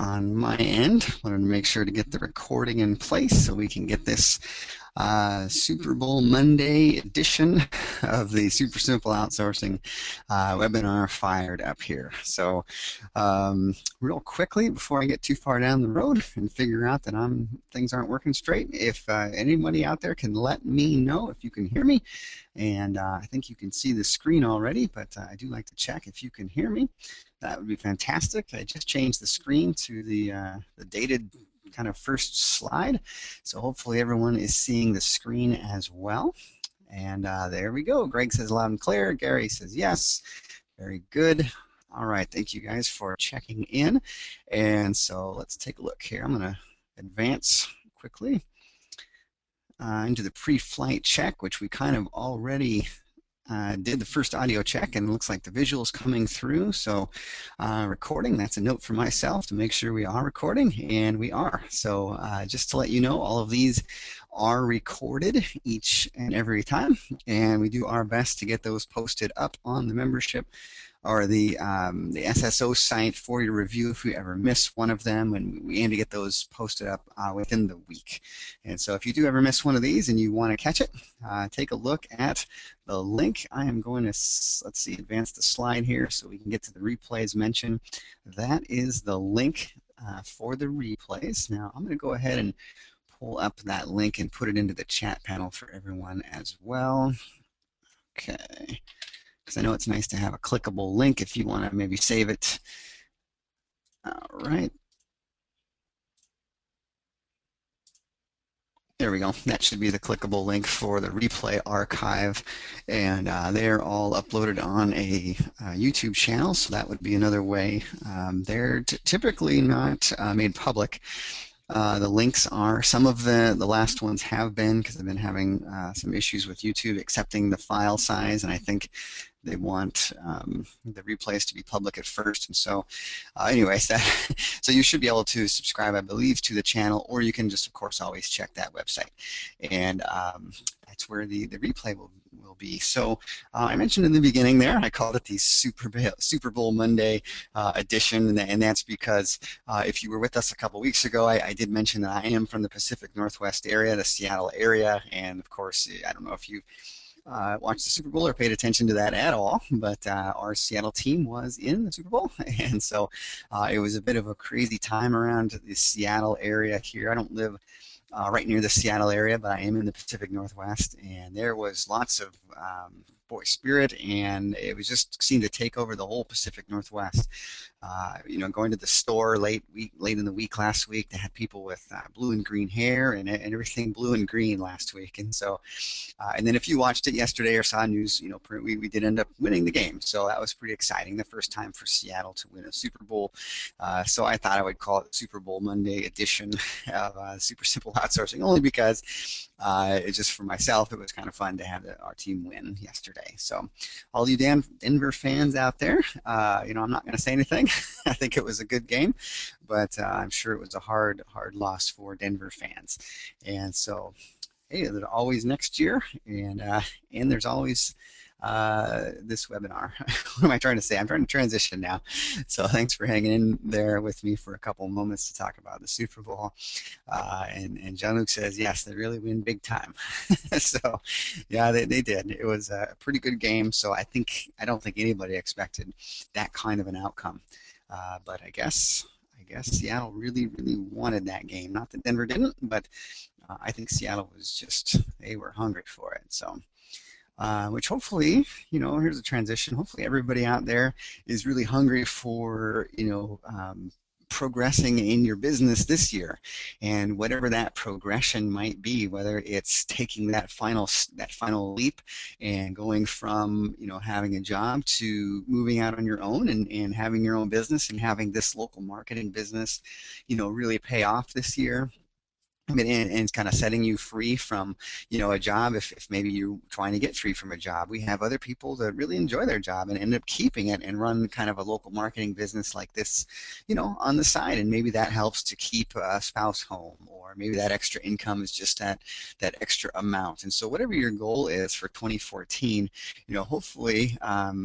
on my end. Wanted to make sure to get the recording in place so we can get this Super Bowl Monday edition of the Super Simple Outsourcing webinar fired up here. So real quickly, before I get too far down the road and figure out that things aren't working straight, if anybody out there can let me know if you can hear me. And I think you can see the screen already, but I do like to check if you can hear me. That would be fantastic. I just changed the screen to the dated kind of first slide, so hopefully everyone is seeing the screen as well. And there we go. Greg says loud and clear. Gary says yes. Very good. All right, thank you guys for checking in. And so let's take a look here. I'm going to advance quickly into the pre-flight check, which we kind of already did the first audio check, and it looks like the visuals coming through. So recording, that's a note for myself to make sure we are recording, and we are. So just to let you know, all of these are recorded each and every time, and we do our best to get those posted up on the membership or the SSO site for your review if you ever miss one of them, and we aim to get those posted up within the week. And so if you do ever miss one of these and you want to catch it, take a look at the link. I am going to, let's see, advance the slide here so we can get to the replays mentioned. That is the link for the replays. Now I'm going to go ahead and pull up that link and put it into the chat panel for everyone as well. Okay. Because I know it's nice to have a clickable link if you want to maybe save it. All right. There we go. That should be the clickable link for the replay archive. And they're all uploaded on a YouTube channel, so that would be another way. They're typically not made public. The links are, some of the last ones have been, because I've been having some issues with YouTube accepting the file size, and I think they want the replays to be public at first. And so anyways, so you should be able to subscribe, I believe, to the channel, or you can just, of course, always check that website. And that's where the replay will be. So I mentioned in the beginning there, I called it the Super Bowl Monday edition, and that's because if you were with us a couple weeks ago, I did mention that I am from the Pacific Northwest area, the Seattle area, and of course, I don't know if you watched the Super Bowl or paid attention to that at all, but our Seattle team was in the Super Bowl, and so it was a bit of a crazy time around the Seattle area here. I don't live right near the Seattle area, but I am in the Pacific Northwest, and there was lots of boy spirit, and it was just seemed to take over the whole Pacific Northwest. You know, going to the store late in the week last week, they had people with blue and green hair and everything blue and green last week, and so and then if you watched it yesterday or saw news, you know, we did end up winning the game, so that was pretty exciting. The first time for Seattle to win a Super Bowl, so I thought I would call it Super Bowl Monday edition of Super Simple Outsourcing, only because it's just for myself, it was kind of fun to have our team win yesterday. So all you Denver fans out there, you know, I'm not going to say anything. I think it was a good game, but I'm sure it was a hard loss for Denver fans. And so, hey, there's always next year, and there's always this webinar. What am I trying to say? I'm trying to transition now. So thanks for hanging in there with me for a couple moments to talk about the Super Bowl. And Jean-Luc says, yes, they really win big time. So yeah, they did. It was a pretty good game. So I don't think anybody expected that kind of an outcome. But I guess Seattle really wanted that game. Not that Denver didn't, but I think Seattle was just, they were hungry for it. So which hopefully, you know, here's a transition. Hopefully everybody out there is really hungry for, you know, progressing in your business this year, and whatever that progression might be, whether it's taking that final leap and going from, you know, having a job to moving out on your own and having your own business and having this local marketing business, you know, really pay off this year. I mean, and it's kind of setting you free from, a job. If maybe you're trying to get free from a job, we have other people that really enjoy their job and end up keeping it and run kind of a local marketing business like this, on the side. And maybe that helps to keep a spouse home, or maybe that extra income is just that extra amount. And so whatever your goal is for 2014, hopefully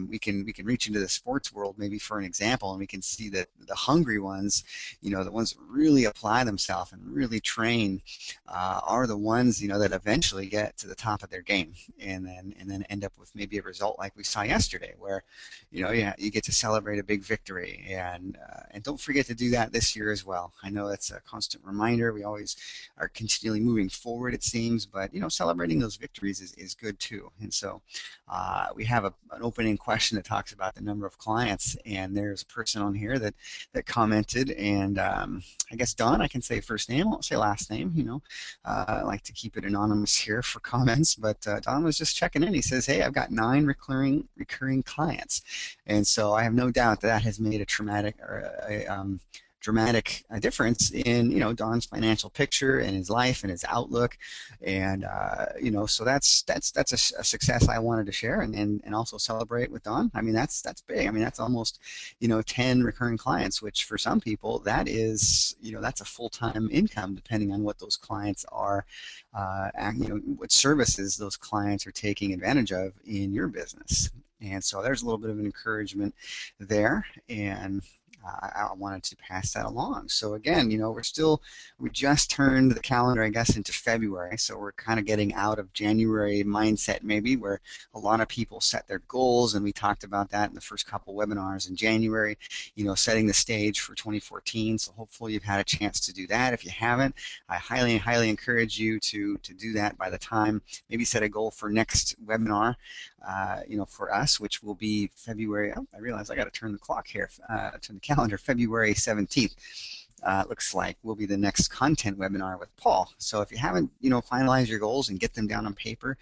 we can reach into the sports world maybe for an example, and we can see that the hungry ones, the ones that really apply themselves and really train, are the ones that eventually get to the top of their game, and then end up with maybe a result like we saw yesterday, where yeah, you get to celebrate a big victory, and don't forget to do that this year as well. I know that's a constant reminder. We always are continually moving forward, it seems, but celebrating those victories is good too. And so we have an opening question that talks about the number of clients, and there's a person on here that commented, and I guess Don, I can say first name, I won't say last name. I like to keep it anonymous here for comments, but Don was just checking in. He says, "Hey, I've got 9 recurring clients," and so I have no doubt that has made a dramatic difference in Don's financial picture and his life and his outlook, and so that's a success I wanted to share, and also celebrate with Don. I mean, that's big. I mean, that's almost 10 recurring clients, which for some people that is that's a full-time income, depending on what those clients are, what services those clients are taking advantage of in your business. And so there's a little bit of an encouragement there, and I wanted to pass that along. So again, we just turned the calendar, I guess, into February, so we're kind of getting out of January mindset maybe, where a lot of people set their goals, and we talked about that in the first couple webinars in January, setting the stage for 2014. So hopefully you've had a chance to do that. If you haven't, I highly encourage you to do that by the time, maybe set a goal for next webinar, for us, which will be February. Oh, I realize I got to turn the clock here, turn the calendar. February 17th. Looks like will be the next content webinar with Paul. So if you haven't, finalized your goals and get them down on paper,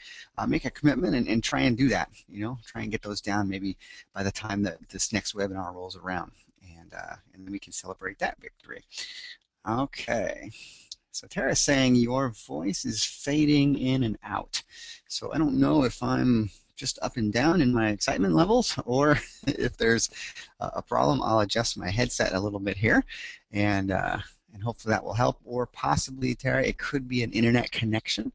make a commitment and try and do that. Try and get those down maybe by the time that this next webinar rolls around, and then we can celebrate that victory. Okay. So Tara's saying your voice is fading in and out. So I don't know if I'm just up and down in my excitement levels, or if there's a problem. I'll adjust my headset a little bit here, and hopefully that will help. Or possibly, Tara, it could be an internet connection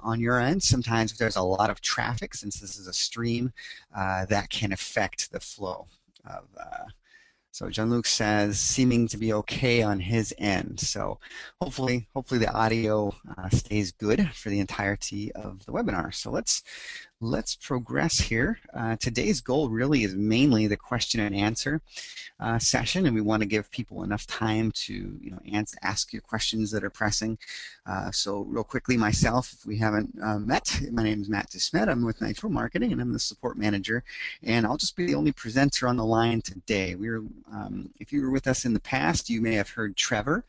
on your end. Sometimes if there's a lot of traffic, since this is a stream, that can affect the flow of. So Jean-Luc says seeming to be okay on his end. So hopefully the audio stays good for the entirety of the webinar. So let's progress here. Today's goal really is mainly the question and answer session, and we want to give people enough time to ask your questions that are pressing. So real quickly, myself, if we haven't met, my name is Matt DeSmet. I'm with Nitro Marketing, and I'm the support manager, and I'll just be the only presenter on the line today. If you were with us in the past, you may have heard Trevor,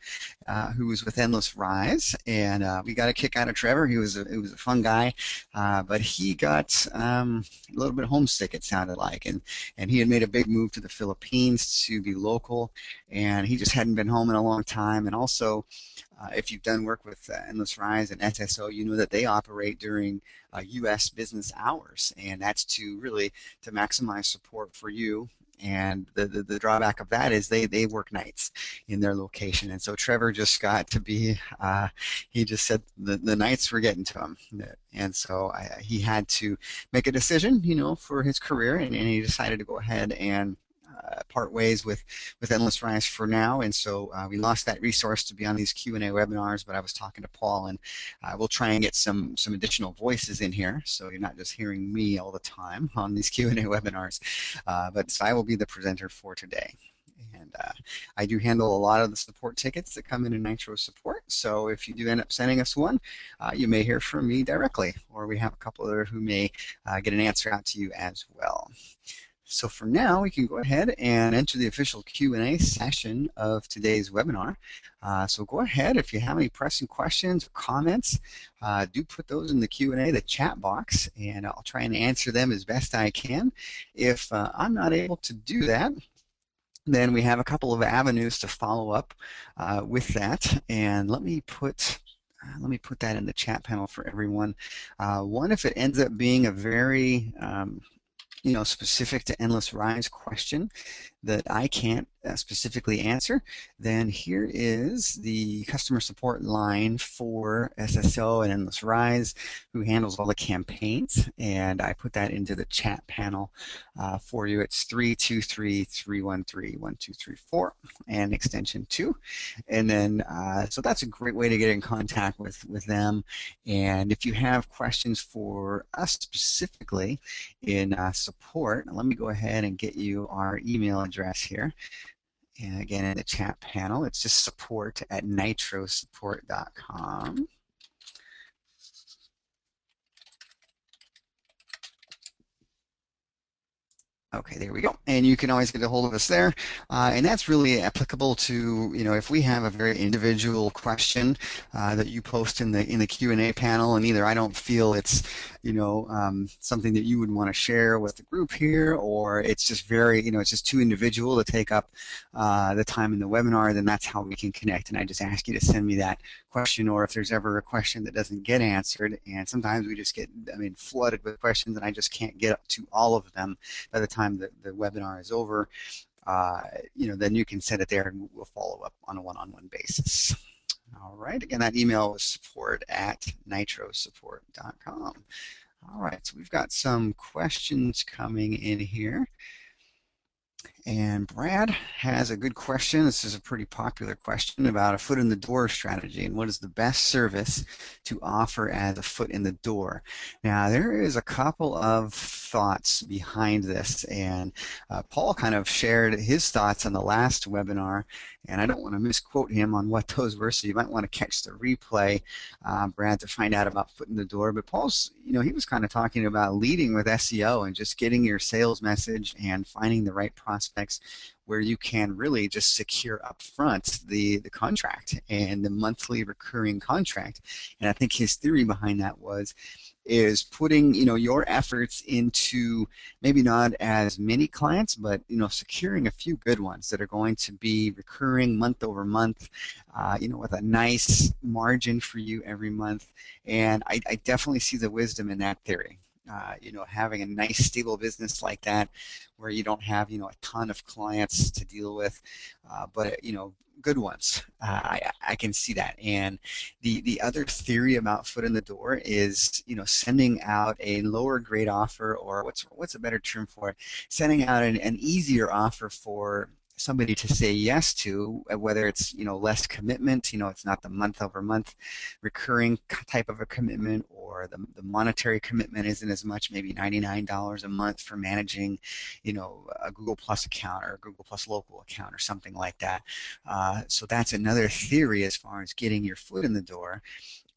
who was with Endless Rise, and we got a kick out of Trevor. He was a fun guy, but he got a little bit homesick, it sounded like, and he had made a big move to the Philippines to be local, and he just hadn't been home in a long time. And also, if you've done work with Endless Rise and SSO, you know that they operate during U.S. business hours, and that's to maximize support for you. And the drawback of that is they work nights in their location. And so Trevor just got to be, he just said the nights were getting to him. And so he had to make a decision, for his career, and he decided to go ahead and part ways with Endless Rise for now. And so we lost that resource to be on these Q&A webinars, but I was talking to Paul, and we'll try and get some additional voices in here, so you're not just hearing me all the time on these Q&A webinars. But so I will be the presenter for today. And I do handle a lot of the support tickets that come into Nitro Support, so if you do end up sending us one, you may hear from me directly, or we have a couple other who may get an answer out to you as well. So for now, we can go ahead and enter the official Q&A session of today's webinar. So go ahead, if you have any pressing questions or comments, do put those in the Q&A, the chat box, and I'll try and answer them as best I can. If I'm not able to do that, then we have a couple of avenues to follow up with that. And let me put let me put that in the chat panel for everyone. One, if it ends up being a very specific to Endless Rise question that I can't specifically answer, then here is the customer support line for SSO and Endless Rise, who handles all the campaigns, and I put that into the chat panel for you. It's 323-313-1234 and extension 2. And then, so that's a great way to get in contact with them. And if you have questions for us specifically in support, let me go ahead and get you our email address here. And again, in the chat panel, it's just support@nitrosupport.com. Okay, there we go. And you can always get a hold of us there. And that's really applicable to, if we have a very individual question that you post in the Q&A panel, and either I don't feel it's, something that you would want to share with the group here, or it's just very, it's just too individual to take up the time in the webinar, then that's how we can connect. And I just ask you to send me that question, or if there's ever a question that doesn't get answered, and sometimes we just get, flooded with questions, and I just can't get up to all of them by the time the webinar is over, then you can send it there and we'll follow up on a one-on-one basis. All right, again, that email is support@nitrosupport.com. All right, so we've got some questions coming in here. And Brad has a good question. This is a pretty popular question about a foot in the door strategy and what is the best service to offer as a foot in the door. Now, there is a couple of thoughts behind this, and Paul kind of shared his thoughts on the last webinar, and I don't want to misquote him on what those were, so you might want to catch the replay, Brad, to find out about foot in the door. But Paul's, he was kind of talking about leading with SEO and just getting your sales message and finding the right prospects where you can really just secure up front the contract and the monthly recurring contract. And I think his theory behind that is putting your efforts into maybe not as many clients, but securing a few good ones that are going to be recurring month over month, with a nice margin for you every month. And I definitely see the wisdom in that theory. Having a nice stable business like that where you don't have a ton of clients to deal with, but good ones. I can see that. And the other theory about foot in the door is sending out a lower grade offer, or what's a better term for it, sending out an easier offer for somebody to say yes to, whether it's less commitment, it's not the month over month recurring type of a commitment, or the monetary commitment isn't as much, maybe $99 a month for managing a Google Plus account or a Google Plus local account or something like that. So that's another theory as far as getting your foot in the door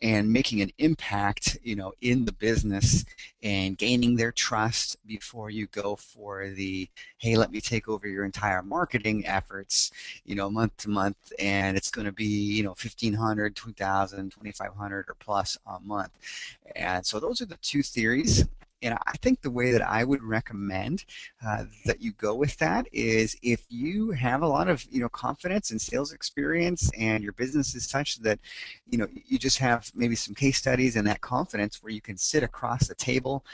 and making an impact, in the business and gaining their trust before you go for the, hey, let me take over your entire marketing efforts, month to month, and it's going to be, $1,500, $2,000, $2,500 or plus a month. And so those are the two theories. And I think the way that I would recommend that you go with that is if you have a lot of confidence and sales experience, and your business is such that you just have maybe some case studies and that confidence where you can sit across the table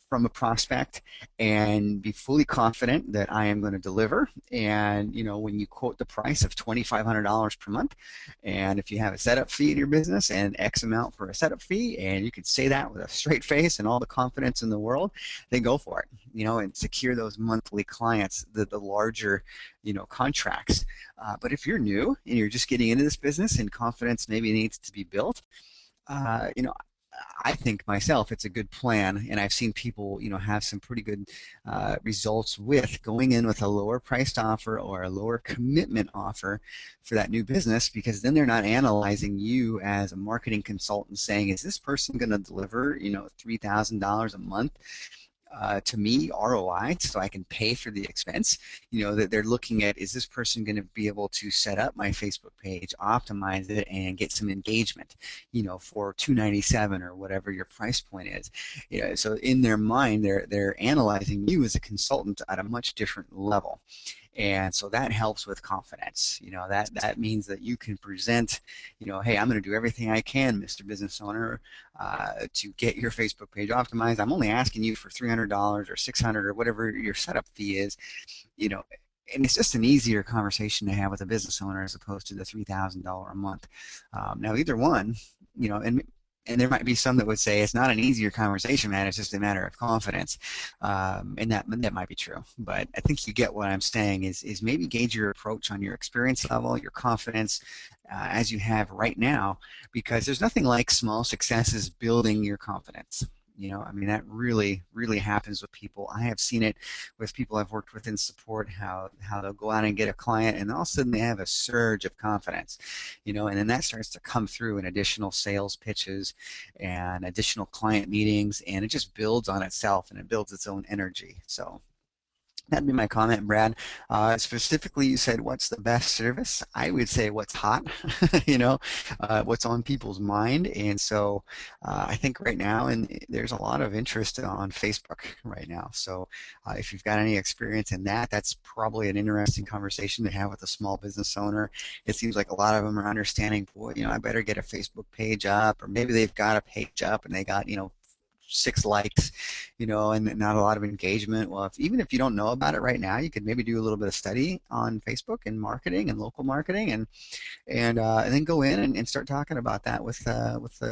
from a prospect and be fully confident that I am going to deliver. And when you quote the price of $2,500 per month, and if you have a setup fee in your business and X amount for a setup fee, and you can say that with a straight face and all the confidence in the world, then go for it. And secure those monthly clients, the larger contracts. But if you're new and you're just getting into this business and confidence maybe needs to be built, I think myself it's a good plan, and I've seen people have some pretty good results with going in with a lower priced offer or a lower commitment offer for that new business, because then they're not analyzing you as a marketing consultant saying, is this person going to deliver $3,000 a month to me, ROI, so I can pay for the expense. That they're looking at, is this person going to be able to set up my Facebook page, optimize it, and get some engagement, for $297 or whatever your price point is. So in their mind, they're analyzing you as a consultant at a much different level. And so that helps with confidence. That means that you can present, hey, I'm going to do everything I can, Mr. Business Owner, to get your Facebook page optimized. I'm only asking you for $300 or $600 or whatever your setup fee is, you know, and it's just an easier conversation to have with a business owner as opposed to the $3,000 a month. Now, either one, and there might be some that would say it's not an easier conversation, man. It's just a matter of confidence, and that might be true. But I think you get what I'm saying. Is maybe gauge your approach on your experience level, your confidence, as you have right now, because there's nothing like small successes building your confidence. I mean, that really, really happens with people. I have seen it with people I've worked with in support, how they'll go out and get a client, and all of a sudden they have a surge of confidence, and then that starts to come through in additional sales pitches and additional client meetings, and it just builds on itself and it builds its own energy. So that'd be my comment, Brad. Specifically, you said, what's the best service? I would say what's hot, what's on people's mind. And so I think right now, and there's a lot of interest on Facebook right now. So if you've got any experience in that, that's probably an interesting conversation to have with a small business owner. It seems like a lot of them are understanding, boy, I better get a Facebook page up, or maybe they've got a page up and they got, 6 likes, and not a lot of engagement. Well, even if you don't know about it right now, you could maybe do a little bit of study on Facebook and marketing and local marketing, and then go in and start talking about that with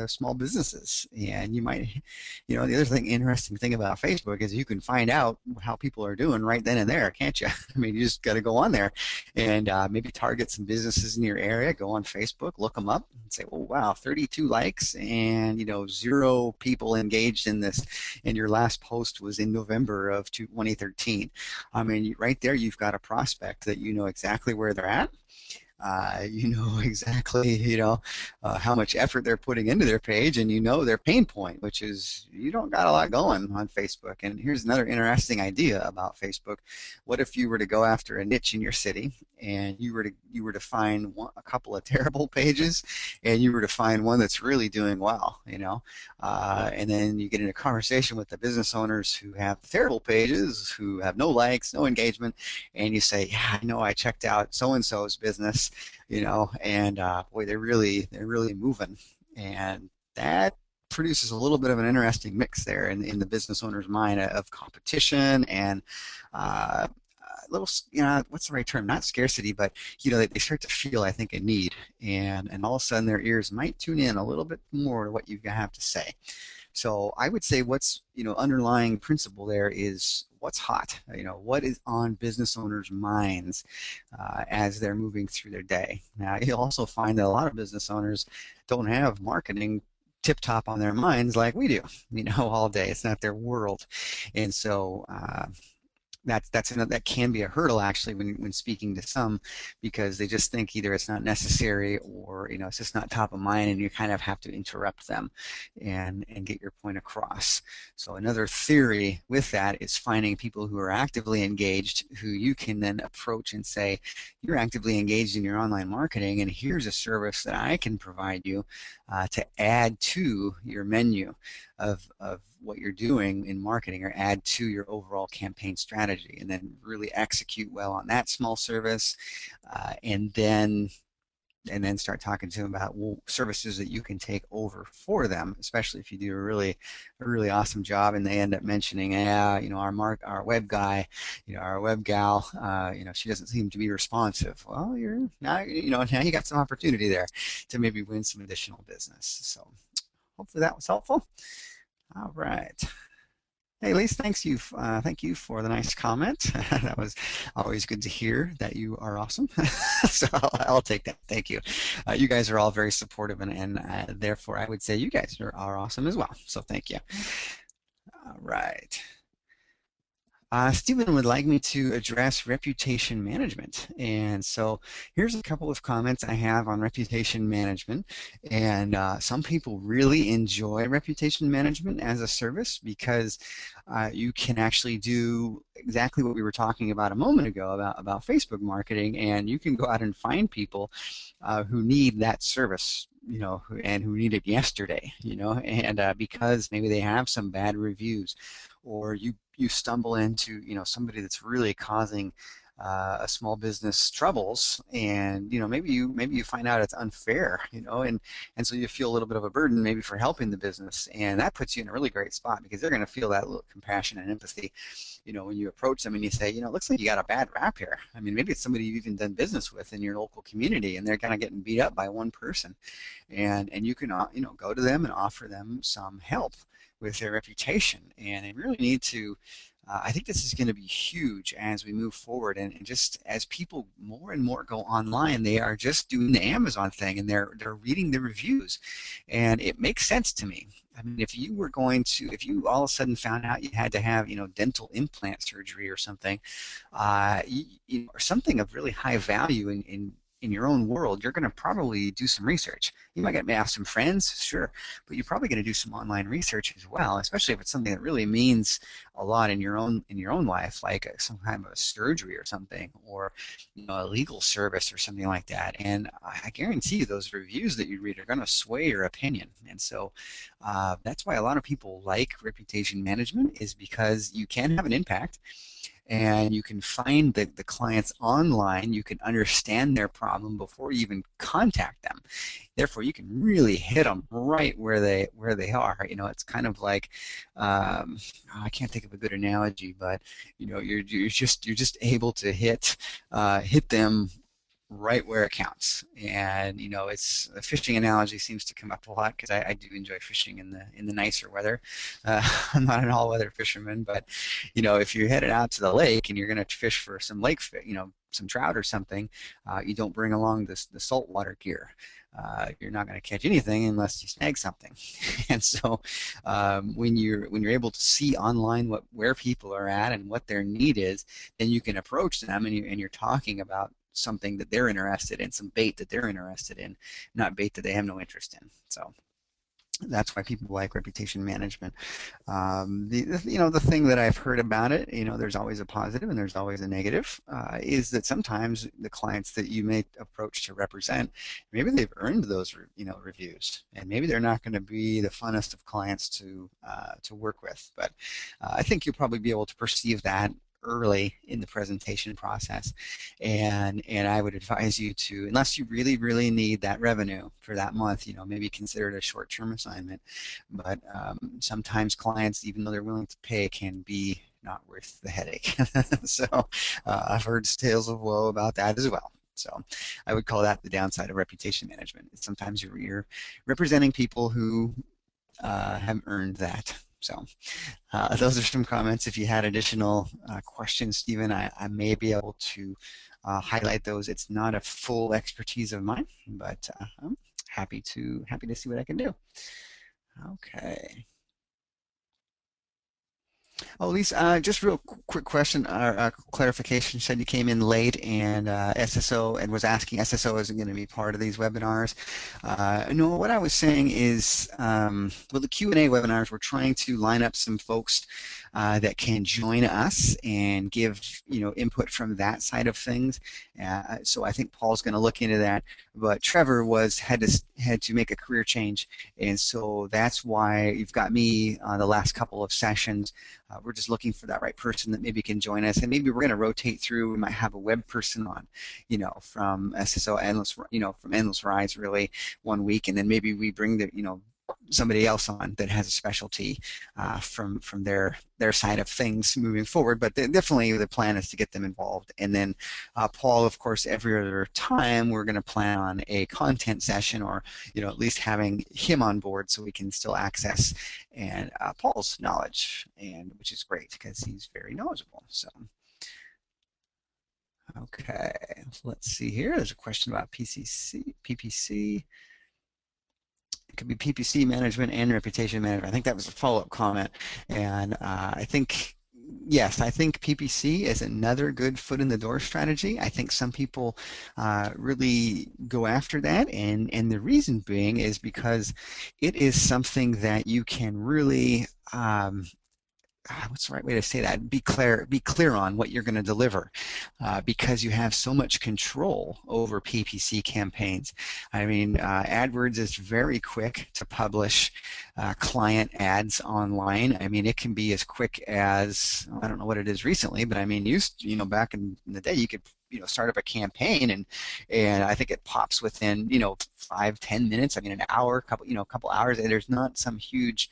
small businesses. And you might, the other interesting thing about Facebook is you can find out how people are doing right then and there, can't you? I mean, you just got to go on there and maybe target some businesses in your area. Go on Facebook, look them up, and say, well, wow, 32 likes and 0 people engaged in this, and your last post was in November of 2013. I mean, right there, you've got a prospect that you know exactly where they're at. You know exactly, how much effort they're putting into their page, and their pain point, which is you don't got a lot going on Facebook. And here's another interesting idea about Facebook. What if you were to go after a niche in your city, and you were to find a couple of terrible pages, and you were to find one that's really doing well, and then you get in a conversation with the business owners who have terrible pages, who have no likes, no engagement, and you say, yeah, I checked out so and so's business, and boy, they're really moving, and that produces a little bit of an interesting mix there in the business owner's mind of competition and little, what's the right term? Not scarcity, but they start to feel, I think, a need, and all of a sudden their ears might tune in a little bit more to what you have to say. So I would say what's underlying principle there is what's hot. What is on business owners' minds as they're moving through their day. Now you'll also find that a lot of business owners don't have marketing tip top on their minds like we do. All day. It's not their world, and so. That can be a hurdle actually when speaking to some, because they just think either it's not necessary or it's just not top of mind, and you kind of have to interrupt them and get your point across. So another theory with that is finding people who are actively engaged, who you can then approach and say, you're actively engaged in your online marketing, and here's a service that I can provide you to add to your menu of what you're doing in marketing, or add to your overall campaign strategy, and then really execute well on that small service, and then start talking to them about services that you can take over for them, especially if you do a really awesome job and they end up mentioning, our web guy, our web gal, she doesn't seem to be responsive. Well, now you got some opportunity there to maybe win some additional business. So hopefully that was helpful. All right. Hey, Lise, thank you for the nice comment. That was always good to hear that you are awesome. So I'll take that. Thank you. You guys are all very supportive, and therefore I would say you guys are awesome as well. So thank you. All right. Stephen would like me to address reputation management. And so here's a couple of comments I have on reputation management. And some people really enjoy reputation management as a service because you can actually do exactly what we were talking about a moment ago about Facebook marketing, and you can go out and find people who need that service, and who need it yesterday, and because maybe they have some bad reviews, or you stumble into somebody that's really causing a small business troubles, and maybe you find out it's unfair, and so you feel a little bit of a burden maybe for helping the business, and that puts you in a really great spot because they're going to feel that little compassion and empathy, when you approach them and you say, it looks like you got a bad rap here. I mean, maybe it's somebody you've even done business with in your local community, and they're kind of getting beat up by one person, and you can go to them and offer them some help with their reputation, and they really need to. I think this is going to be huge as we move forward, and just as people more and more go online, they are just doing the Amazon thing, and they're reading the reviews, and it makes sense to me. I mean, if you all of a sudden found out you had to have, dental implant surgery or something, or something of really high value in your own world, you're going to probably do some research. You might get ask some friends, sure, but you're probably going to do some online research as well, especially if it's something that really means a lot in your own life, like some kind of a surgery or something, or a legal service or something like that. And I guarantee you, those reviews that you read are going to sway your opinion. And so that's why a lot of people like reputation management, is because you can have an impact, and you can find the clients online. You can understand their problem before you even contact them. Therefore, you can really hit them right where they are. It's kind of like, I can't think of a good analogy, but you're just able to hit them right where it counts. And it's a fishing analogy seems to come up a lot because I do enjoy fishing in the nicer weather. I'm not an all-weather fisherman, but if you're headed out to the lake and you're going to fish for some lake, some trout or something, you don't bring along the saltwater gear. You're not going to catch anything unless you snag something. And so when you're able to see online where people are at and what their need is, then you can approach them, and you're talking about something that they're interested in, some bait that they're interested in, not bait that they have no interest in. So that's why people like reputation management. The thing that I've heard about it, there's always a positive and there's always a negative, is that sometimes the clients that you may approach to represent, maybe they've earned those, reviews, and maybe they're not going to be the funnest of clients to work with. But I think you'll probably be able to perceive that early in the presentation process, and I would advise you to, unless you really need that revenue for that month, maybe consider it a short-term assignment. But sometimes clients, even though they're willing to pay, can be not worth the headache. So I've heard tales of woe about that as well. So I would call that the downside of reputation management. Sometimes you're representing people who have earned that. So those are some comments. If you had additional questions, Stephen, I may be able to highlight those. It's not a full expertise of mine, but I'm happy to see what I can do. Okay. Oh, Lisa, just real quick question, clarification. You said you came in late, and SSO, and was asking SSO isn't going to be part of these webinars. No, what I was saying is, well, the Q&A webinars, we're trying to line up some folks that can join us and give input from that side of things. So I think Paul's going to look into that. But Trevor had to make a career change, and so that's why you've got me on the last couple of sessions. We're just looking for that right person that maybe can join us, and maybe we're going to rotate through. We might have a web person on, from SSO Endless, from Endless Rides really one week, and then maybe we bring the, somebody else on that has a specialty from their side of things moving forward. But definitely the plan is to get them involved. And then Paul, of course, every other time we're going to plan on a content session, or at least having him on board so we can still access and Paul's knowledge, and which is great because he's very knowledgeable. So okay, let's see here. There's a question about PPC. It could be PPC management and reputation management. I think that was a follow-up comment, and I think, yes, I think PPC is another good foot in the door strategy. I think some people really go after that, and the reason being is because it is something that you can really what's the right way to say that? Be clear on what you're going to deliver, because you have so much control over PPC campaigns. I mean, AdWords is very quick to publish client ads online. I mean, it can be as quick as, I don't know what it is recently, but I mean, back in the day, you could start up a campaign, and I think it pops within 5-10 minutes. I mean, an hour, couple hours, and there's not some huge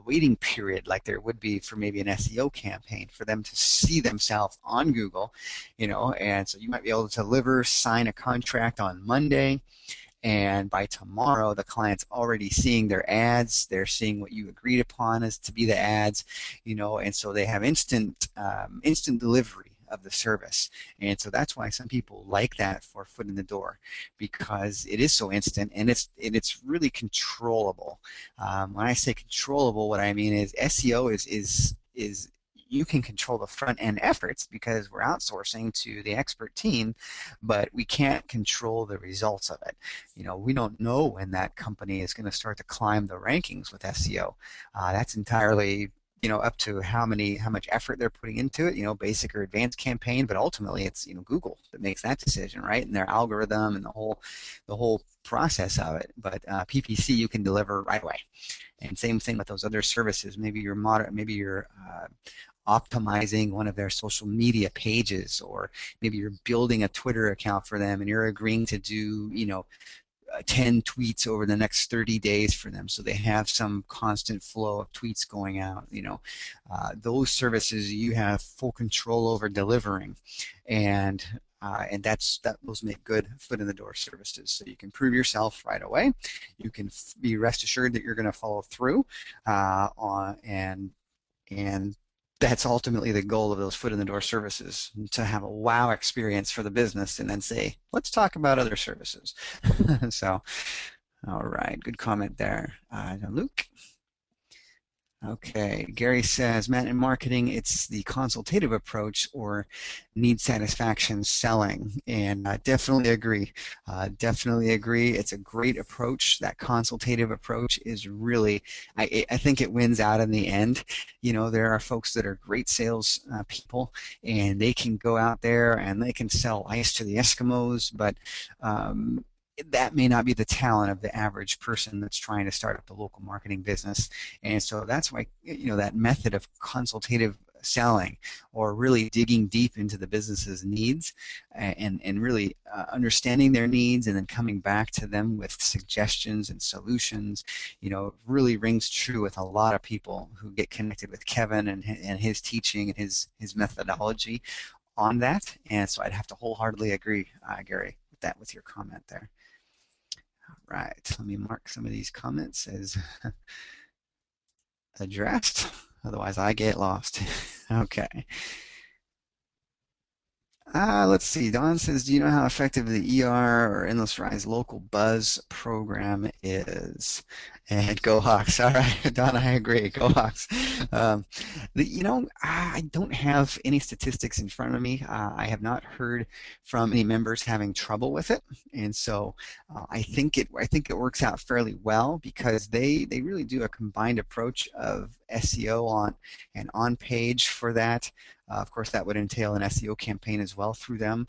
waiting period like there would be for maybe an SEO campaign for them to see themselves on Google, and so you might be able to deliver, sign a contract on Monday, and by tomorrow the client's already seeing their ads. They're seeing what you agreed upon as to be the ads, and so they have instant delivery of the service. And so that's why some people like that for foot in the door, because it is so instant, and it's really controllable. When I say controllable, what I mean is SEO is you can control the front end efforts because we're outsourcing to the expert team, but we can't control the results of it. We don't know when that company is going to start to climb the rankings with SEO. That's entirely up to how much effort they're putting into it, basic or advanced campaign, but ultimately it's Google that makes that decision, right? And their algorithm and the whole process of it. But PPC you can deliver right away. And same thing with those other services. Maybe you're optimizing one of their social media pages, or maybe you're building a Twitter account for them and you're agreeing to do 10 tweets over the next 30 days for them, so they have some constant flow of tweets going out. Those services you have full control over delivering, and those make good foot in the door services. So you can prove yourself right away. You can be rest assured that you're going to follow through, and that's ultimately the goal of those foot in the door services, to have a wow experience for the business and then say, let's talk about other services. So, all right, good comment there. Luke? Okay, Gary says, Matt, in marketing, it's the consultative approach or need satisfaction selling, and I definitely agree. Definitely agree. It's a great approach. That consultative approach is really, I think it wins out in the end. There are folks that are great sales people, and they can go out there and they can sell ice to the Eskimos, but that may not be the talent of the average person that's trying to start up a local marketing business. And so that's why that method of consultative selling, or really digging deep into the business's needs, and really understanding their needs and then coming back to them with suggestions and solutions, really rings true with a lot of people who get connected with Kevin and his teaching and his methodology on that. And so I'd have to wholeheartedly agree, Gary, with your comment there. Right, let me mark some of these comments as addressed, otherwise I get lost. Okay. Let's see. Don says, do you know how effective the ER or Endless Rise local buzz program is? And go Hawks. All right, Don, I agree. Go Hawks. Um, I don't have any statistics in front of me. I have not heard from any members having trouble with it, and so I think it works out fairly well, because they really do a combined approach of SEO on page for that. Of course, that would entail an SEO campaign as well through them.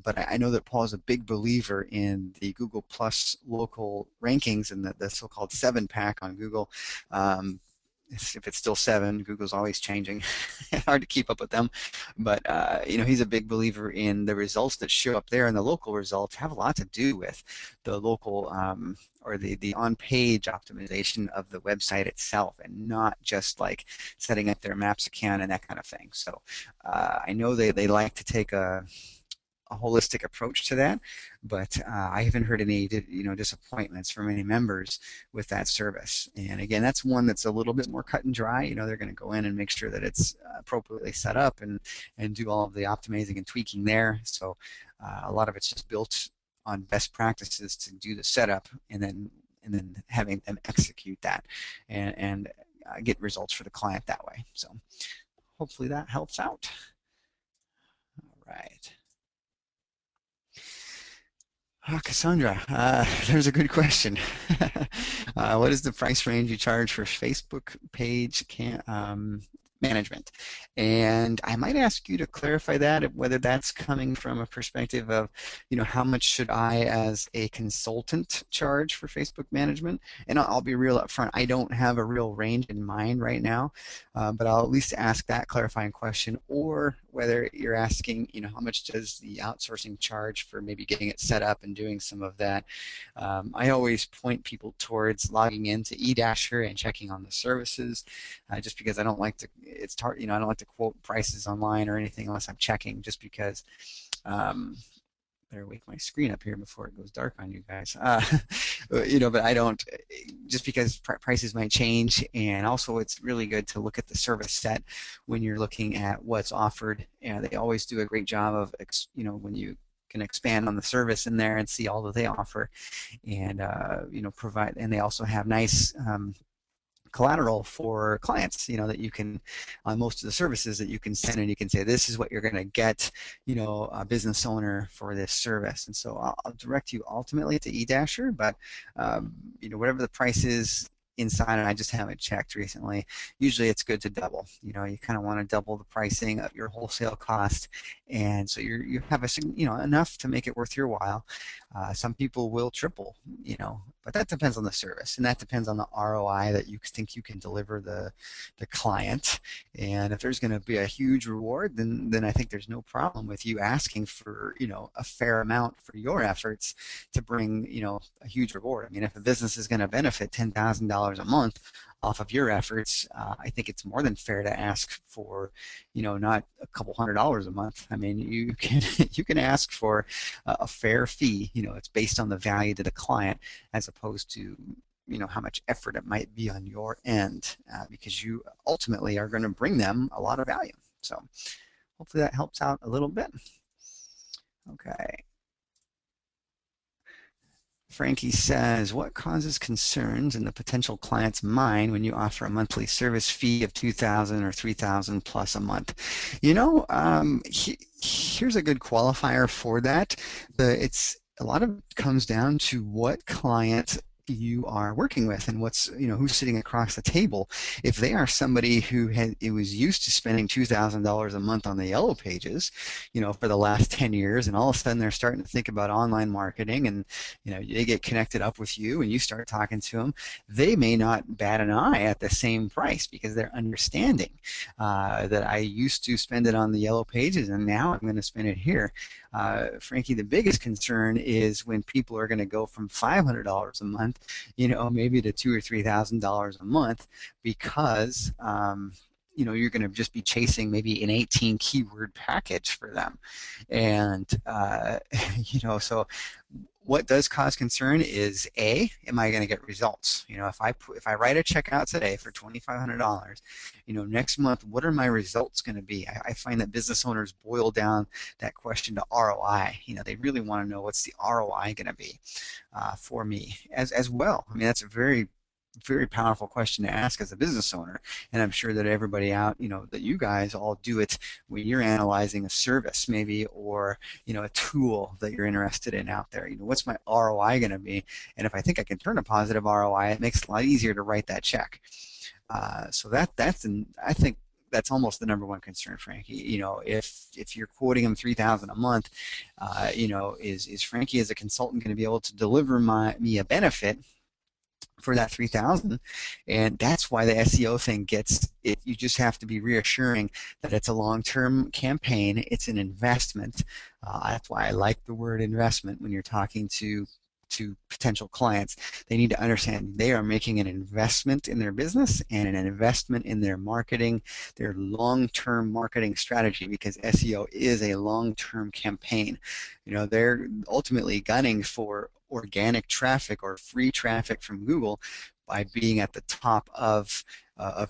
But I know that Paul is a big believer in the Google Plus local rankings and the so-called 7-pack on Google. If it's still 7, Google's always changing. Hard to keep up with them. But he's a big believer in the results that show up there, and the local results have a lot to do with the local or the on-page optimization of the website itself, and not just like setting up their Maps account and that kind of thing. So I know they like to take a holistic approach to that, but I haven't heard any disappointments from any members with that service. And again, that's one that's a little bit more cut and dry. They're going to go in and make sure that it's appropriately set up and do all of the optimizing and tweaking there. So a lot of it's just built on best practices to do the setup, and then having them execute that and get results for the client that way. So hopefully that helps out. All right. Cassandra, there's a good question. What is the price range you charge for Facebook page management. And I might ask you to clarify that, whether that's coming from a perspective of, how much should I as a consultant charge for Facebook management? And I'll be real upfront, I don't have a real range in mind right now, but I'll at least ask that clarifying question, or whether you're asking, how much does the outsourcing charge for maybe getting it set up and doing some of that. I always point people towards logging into eDasher and checking on the services, just because I don't like to. It's hard, I don't like to quote prices online or anything unless I'm checking, just because. Better wake my screen up here before it goes dark on you guys. But I don't, just because prices might change, and also it's really good to look at the service set when you're looking at what's offered. And they always do a great job of, when you can expand on the service in there and see all that they offer, and provide. And they also have nice collateral for clients, that you can, on most of the services that you can send, and you can say, this is what you're going to get, a business owner for this service. And so I'll direct you ultimately to eDasher, but whatever the price is inside, and I just haven't checked recently, usually it's good to double. You kind of want to double the pricing of your wholesale cost, and so you have enough to make it worth your while. Some people will triple, but that depends on the service, and that depends on the ROI that you think you can deliver the client. And if there's going to be a huge reward, then I think there's no problem with you asking for, a fair amount for your efforts to bring, a huge reward. I mean, if a business is going to benefit $10,000 a month off of your efforts, I think it's more than fair to ask for, not a couple $100s a month. I mean, you can you can ask for a fair fee. It's based on the value to the client, as opposed to, how much effort it might be on your end, because you ultimately are going to bring them a lot of value. So hopefully that helps out a little bit. Okay. Frankie says, what causes concerns in the potential client's mind when you offer a monthly service fee of $2,000 or $3,000 plus a month? Here's a good qualifier for that. It's a lot of it comes down to what client you are working with, and who's sitting across the table. If they are somebody who was used to spending $2,000 a month on the yellow pages, for the last 10 years, and all of a sudden they're starting to think about online marketing, and they get connected up with you and you start talking to them, they may not bat an eye at the same price, because they're understanding that I used to spend it on the yellow pages and now I'm going to spend it here. Frankie, the biggest concern is when people are going to go from $500 a month, maybe to $2,000 or $3,000 a month, because you're going to just be chasing maybe an 18 keyword package for them. And so what does cause concern is, am I going to get results? If I write a check out today for $2,500, next month, what are my results going to be? I find that business owners boil down that question to ROI. They really want to know, what's the ROI going to be for me as well. I mean, that's a very, very powerful question to ask as a business owner, and I'm sure that everybody out, that you guys all do it when you're analyzing a service maybe, or a tool that you're interested in out there. What's my ROI going to be? And if I think I can turn a positive ROI, it makes it a lot easier to write that check. So I think that's almost the number one concern, Frankie. If you're quoting them $3,000 a month, is Frankie as a consultant going to be able to deliver me a benefit for that $3,000? And that's why the SEO thing gets it. You just have to be reassuring that it's a long-term campaign. It's an investment. That's why I like the word investment when you're talking to potential clients. They need to understand they are making an investment in their business and an investment in their marketing, their long-term marketing strategy, because SEO is a long-term campaign. They're ultimately gunning for organic traffic or free traffic from Google by being at the top of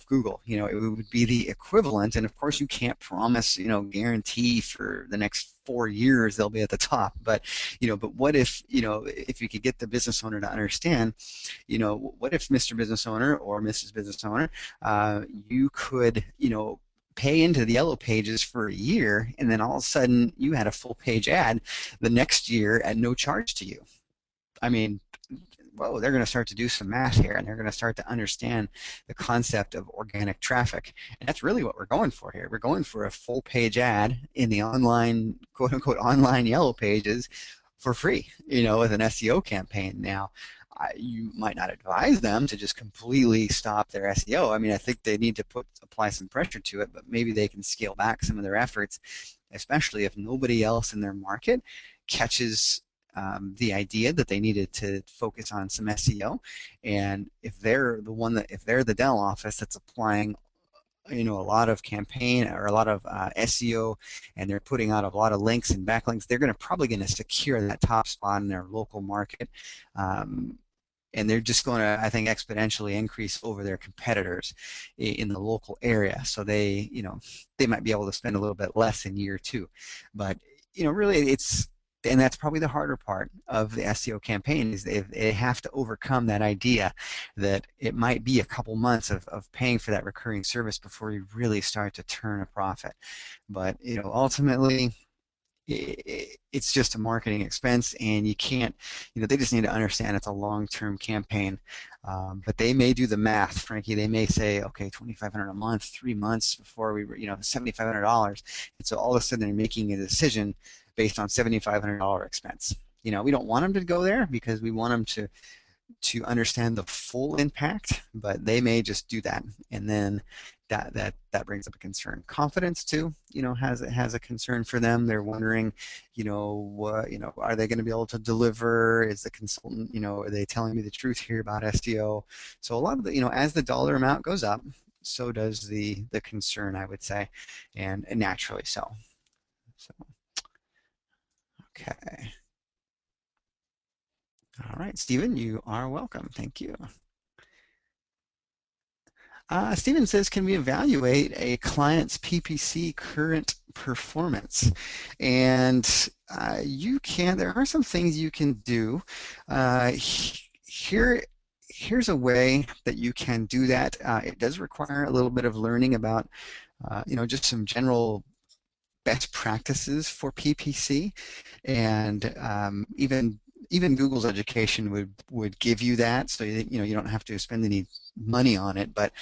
Google. It would be the equivalent, and of course you can't promise, guarantee for the next 4 years they'll be at the top, but what if, if you could get the business owner to understand, what if Mr. Business Owner or Mrs. Business Owner, you could, pay into the yellow pages for a year, and then all of a sudden you had a full page ad the next year at no charge to you. I mean, whoa, they're going to start to do some math here, and they're going to start to understand the concept of organic traffic. And that's really what we're going for here. We're going for a full page ad in the online, quote unquote, online yellow pages for free, with an SEO campaign. Now, you might not advise them to just completely stop their SEO. I mean, I think they need to apply some pressure to it, but maybe they can scale back some of their efforts, especially if nobody else in their market catches the idea that they needed to focus on some SEO. And if they're the dental office that's applying a lot of campaign or a lot of SEO, and they're putting out a lot of links and backlinks, they're probably going to secure that top spot in their local market. And they're just going to, I think, exponentially increase over their competitors in the local area. So they might be able to spend a little bit less in year two, but really and that's probably the harder part of the SEO campaign, is they have to overcome that idea that it might be a couple months of paying for that recurring service before you really start to turn a profit. But ultimately, it's just a marketing expense, and you can't, they just need to understand it's a long-term campaign. But they may do the math, Frankie. They may say, okay, $2,500 a month, 3 months before we, $7,500, and so all of a sudden they're making a decision based on $7,500 expense. We don't want them to go there, because we want them to understand the full impact, but they may just do that, and then that brings up a concern. Confidence too, has a concern for them. They're wondering, are they going to be able to deliver? Is the consultant, are they telling me the truth here about SEO? So a lot of the, as the dollar amount goes up, so does the concern, I would say, and naturally so. So, okay. All right, Stephen, you are welcome. Thank you. Stephen says, can we evaluate a client's PPC current performance? And you can. There are some things you can do. Here's a way that you can do that. It does require a little bit of learning about, just some general best practices for PPC, and even Google's education would give you that, so you don't have to spend any money on it. But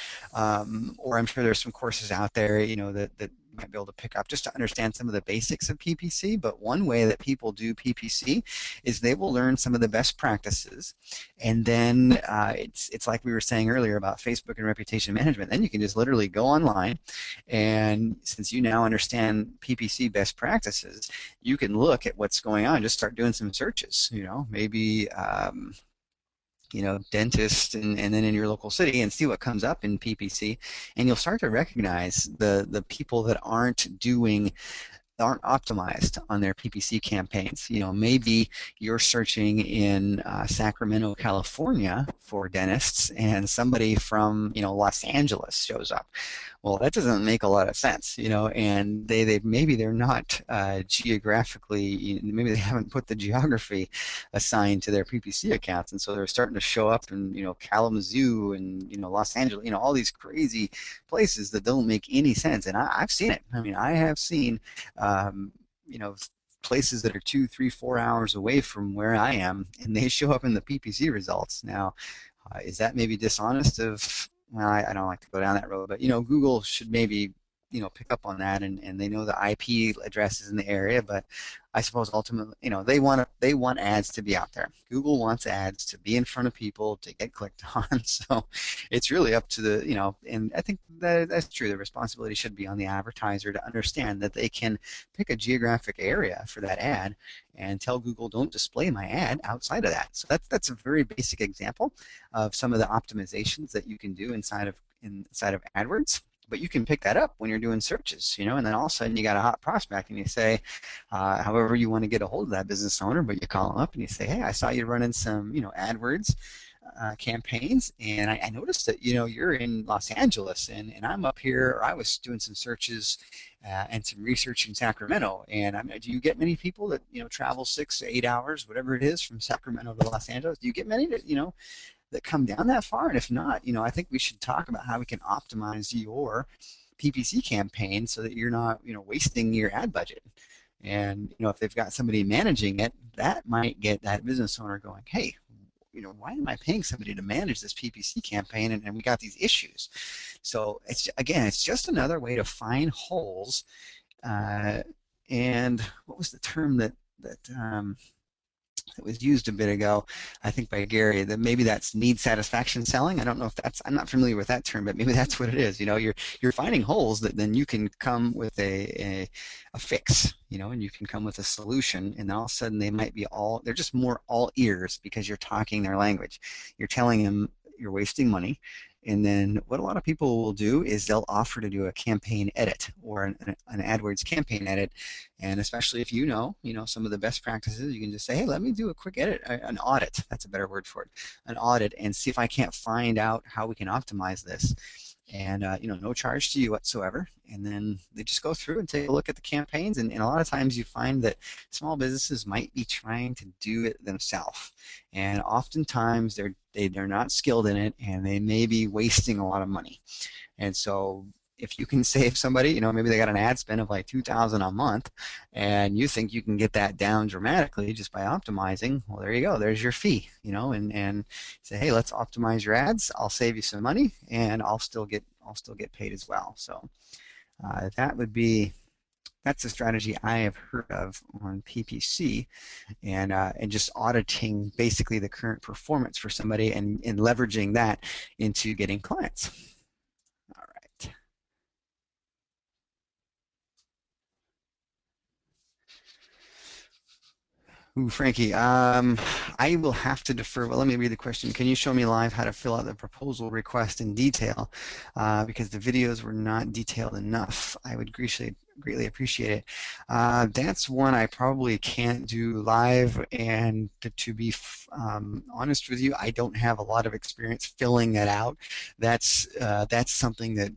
or I'm sure there's some courses out there that you might be able to pick up just to understand some of the basics of PPC. But one way that people do PPC is they will learn some of the best practices, and then it's like we were saying earlier about Facebook and reputation management. Then you can just literally go online, and since you now understand PPC best practices, you can look at what's going on, just start doing some searches, maybe dentist, and then in your local city, and see what comes up in PPC, and you'll start to recognize the people that aren't optimized on their PPC campaigns. Maybe you're searching in Sacramento, California for dentists, and somebody from Los Angeles shows up. Well, that doesn't make a lot of sense, and maybe they're not geographically, maybe they haven't put the geography assigned to their PPC accounts, and so they're starting to show up in Kalamazoo and Los Angeles, all these crazy places that don't make any sense. And I've seen it. I mean, I have seen places that are 2, 3, 4 hours away from where I am, and they show up in the PPC results. Now, is that maybe dishonest of? Well, I don't like to go down that road, but Google should maybe pick up on that, and they know the IP addresses in the area. But I suppose ultimately, they want ads to be out there. Google wants ads to be in front of people to get clicked on. So it's really up to the and I think that's true. The responsibility should be on the advertiser to understand that they can pick a geographic area for that ad and tell Google, don't display my ad outside of that. So that's a very basic example of some of the optimizations that you can do inside of AdWords. But you can pick that up when you're doing searches, and then all of a sudden you got a hot prospect, and you say, however you want to get a hold of that business owner, but you call them up and you say, hey, I saw you running some, AdWords campaigns, and I noticed that, you're in Los Angeles, and I'm up here, or I was doing some searches and some research in Sacramento, and do you get many people that, travel 6 to 8 hours, whatever it is, from Sacramento to Los Angeles? Do you get many that, that come down that far? And if not, I think we should talk about how we can optimize your PPC campaign so that you're not, wasting your ad budget. And if they've got somebody managing it, that might get that business owner going, hey, why am I paying somebody to manage this PPC campaign, and we got these issues? So it's just another way to find holes. Uh, and what was the term that was used a bit ago, I think by Gary, that maybe that's need satisfaction selling. I don't know if that's, I'm not familiar with that term, but maybe that's what it is. You're finding holes that then you can come with a fix, and you can come with a solution, and then all of a sudden they're just more all ears because you're talking their language. You're telling them you're wasting money. And then what a lot of people will do is they'll offer to do a campaign edit or an AdWords campaign edit. And especially if some of the best practices, you can just say, hey, let me do a quick edit, an audit. That's a better word for it, an audit, and see if I can't find out how we can optimize this. And no charge to you whatsoever. And then they just go through and take a look at the campaigns. And a lot of times you find that small businesses might be trying to do it themselves. And oftentimes they're not skilled in it, and they may be wasting a lot of money. And so if you can save somebody, maybe they got an ad spend of like $2,000 a month, and you think you can get that down dramatically just by optimizing, well, there you go. There's your fee, and say, hey, let's optimize your ads. I'll save you some money, and I'll still get paid as well. So that's a strategy I have heard of on PPC, and just auditing basically the current performance for somebody and leveraging that into getting clients. All right. Ooh, Frankie, I will have to defer. Well, let me read the question. Can you show me live how to fill out the proposal request in detail? Because the videos were not detailed enough. I would greatly appreciate it. That's one I probably can't do live, and to be honest with you, I don't have a lot of experience filling that out. That's something that,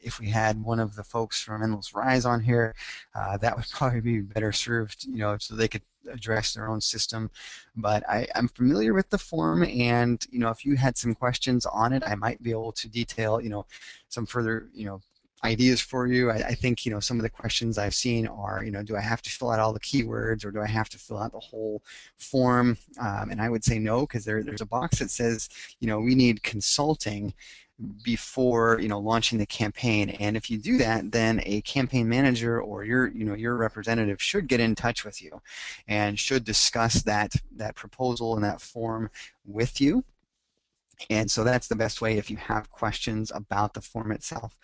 if we had one of the folks from Endless Rise on here, that would probably be better served, so they could address their own system. But I'm familiar with the form, and if you had some questions on it, I might be able to detail some further ideas for you. I think some of the questions I've seen are do I have to fill out all the keywords, or do I have to fill out the whole form? And I would say no, because there's a box that says we need consulting before launching the campaign. And if you do that, then a campaign manager or your representative should get in touch with you and should discuss that proposal and that form with you. And so that's the best way if you have questions about the form itself.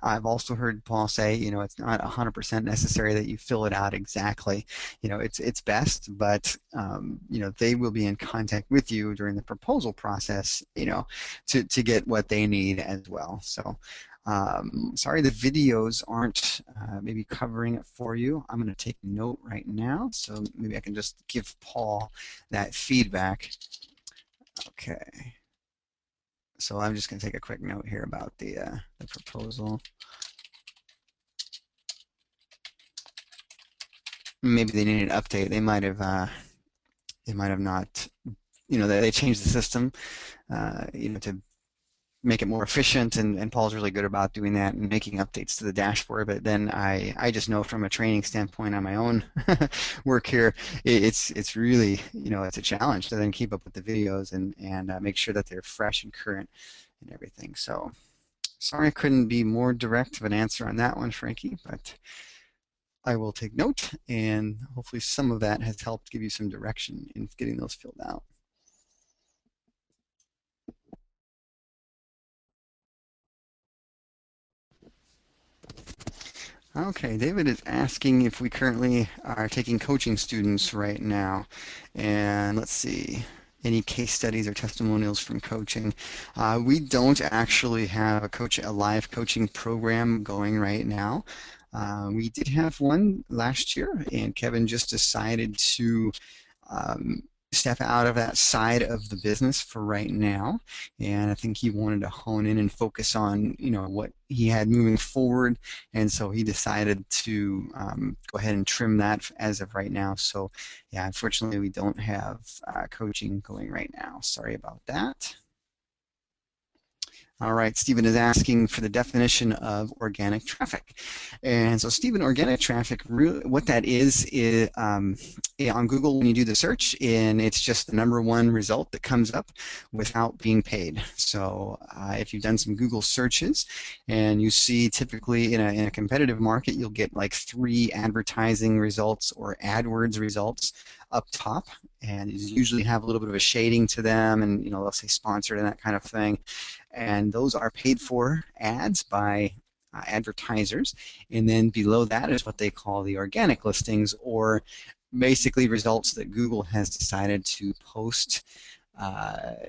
I've also heard Paul say, it's not 100% necessary that you fill it out exactly. It's best, but they will be in contact with you during the proposal process, to get what they need as well. So sorry the videos aren't maybe covering it for you. I'm going to take note right now, so maybe I can just give Paul that feedback. Okay. So I'm just going to take a quick note here about the proposal. Maybe they need an update. They might have not. They changed the system, to make it more efficient, and Paul's really good about doing that and making updates to the dashboard. But then I just know from a training standpoint on my own work here, it's really it's a challenge to then keep up with the videos and make sure that they're fresh and current and everything. So sorry I couldn't be more direct of an answer on that one, Frankie, but I will take note, and hopefully some of that has helped give you some direction in getting those filled out. Okay, David is asking if we currently are taking coaching students right now. And let's see, any case studies or testimonials from coaching? We don't actually have a live coaching program going right now. We did have one last year, and Kevin just decided to um, step out of that side of the business for right now, and I think he wanted to hone in and focus on what he had moving forward, and so he decided to go ahead and trim that as of right now. So yeah, unfortunately we don't have coaching going right now. Sorry about that. All right, Stephen is asking for the definition of organic traffic. And so, Stephen, organic traffic, really, what that is on Google when you do the search, and it's just the #1 result that comes up without being paid. So, if you've done some Google searches and you see typically in a competitive market, you'll get like 3 advertising results or AdWords results up top, and you usually have a little bit of a shading to them, and they'll say sponsored and that kind of thing, and those are paid for ads by advertisers. And then below that is what they call the organic listings, or basically results that Google has decided to post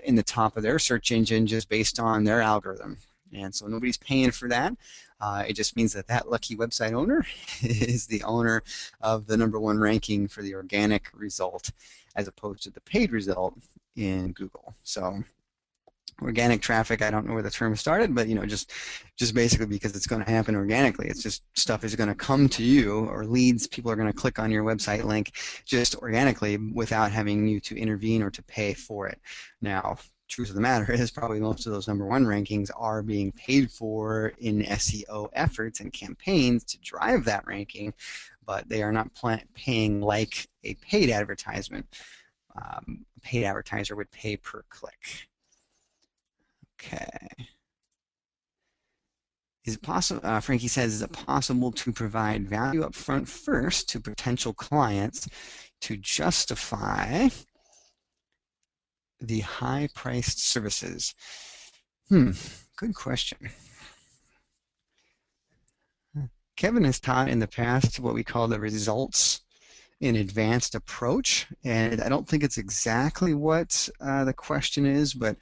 in the top of their search engine just based on their algorithm. And so nobody's paying for that. It just means that that lucky website owner is the owner of the #1 ranking for the organic result as opposed to the paid result in Google. So organic traffic, I don't know where the term started, but just basically because it's going to happen organically. It's just stuff is going to come to you, or leads, people are going to click on your website link just organically without having you to intervene or to pay for it. Now, truth of the matter is probably most of those #1 rankings are being paid for in SEO efforts and campaigns to drive that ranking, but they are not paying like a paid advertisement. A paid advertiser would pay per click. Okay. Is it possible, Frankie says, is it possible to provide value up front first to potential clients to justify the high-priced services? Good question. Kevin has taught in the past what we call the results in advanced approach, and I don't think it's exactly what the question is, but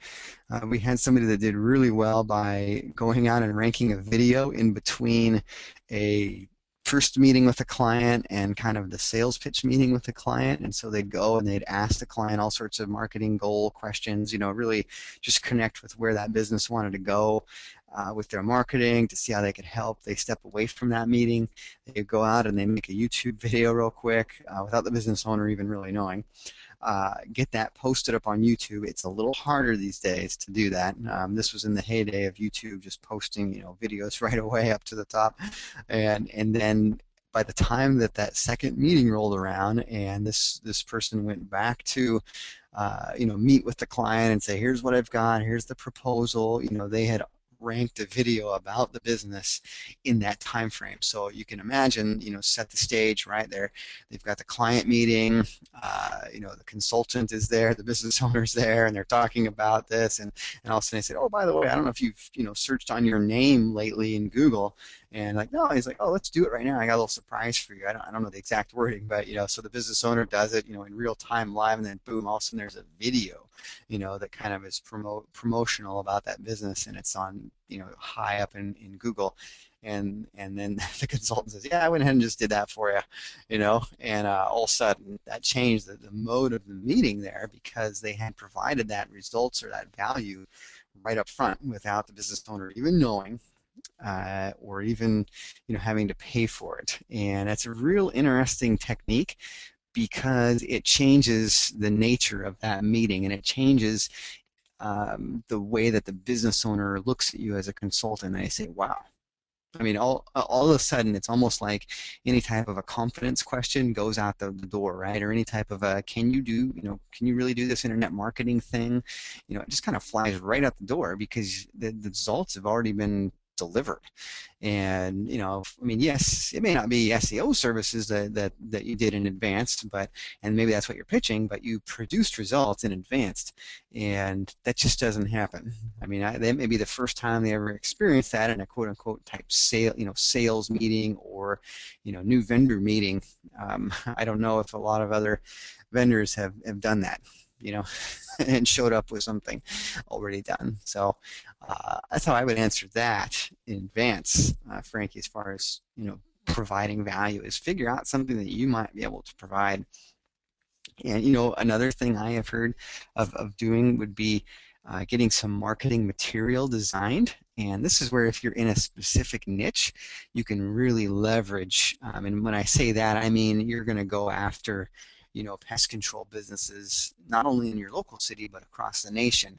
we had somebody that did really well by going out and ranking a video in between a first meeting with a client and kind of the sales pitch meeting with the client. And so they'd go and they'd ask the client all sorts of marketing goal questions, really just connect with where that business wanted to go with their marketing to see how they could help. They step away from that meeting, they go out and they make a YouTube video real quick without the business owner even really knowing. Get that posted up on YouTube. It's a little harder these days to do that. This was in the heyday of YouTube just posting, videos right away up to the top, and then by the time that that second meeting rolled around and this person went back to meet with the client and say, here's what I've got, here's the proposal, they had ranked a video about the business in that time frame. So you can imagine, set the stage right there. They've got the client meeting, the consultant is there, the business owner's there, and they're talking about this, and all of a sudden they said, oh, by the way, I don't know if you've searched on your name lately in Google. And like, no, he's like, oh, let's do it right now. I got a little surprise for you. I don't know the exact wording, but so the business owner does it, in real time live, and then boom, all of a sudden there's a video, that kind of is promotional about that business, and it's on, high up in Google. And then the consultant says, yeah, I went ahead and just did that for you, and all of a sudden that changed the mode of the meeting there because they had provided that results or that value right up front without the business owner even knowing or even having to pay for it. And that's a real interesting technique because it changes the nature of that meeting, and it changes the way that the business owner looks at you as a consultant. And they say, wow. I mean, all of a sudden, it's almost like any type of a confidence question goes out the door, right? Or any type of a, can you really do this internet marketing thing? It just kind of flies right out the door because the results have already been delivered. And I mean, yes, it may not be SEO services that you did in advance, and maybe that's what you're pitching, but you produced results in advance, and that just doesn't happen. I mean, that may be the first time they ever experienced that in a quote unquote type sales meeting or new vendor meeting. I don't know if a lot of other vendors have done that, and showed up with something already done. So that's how I would answer that in advance, Frankie, as far as providing value is figure out something that you might be able to provide. And another thing I have heard of doing would be getting some marketing material designed. And this is where if you're in a specific niche, you can really leverage. And when I say that, I mean you're going to go after pest control businesses, not only in your local city, but across the nation.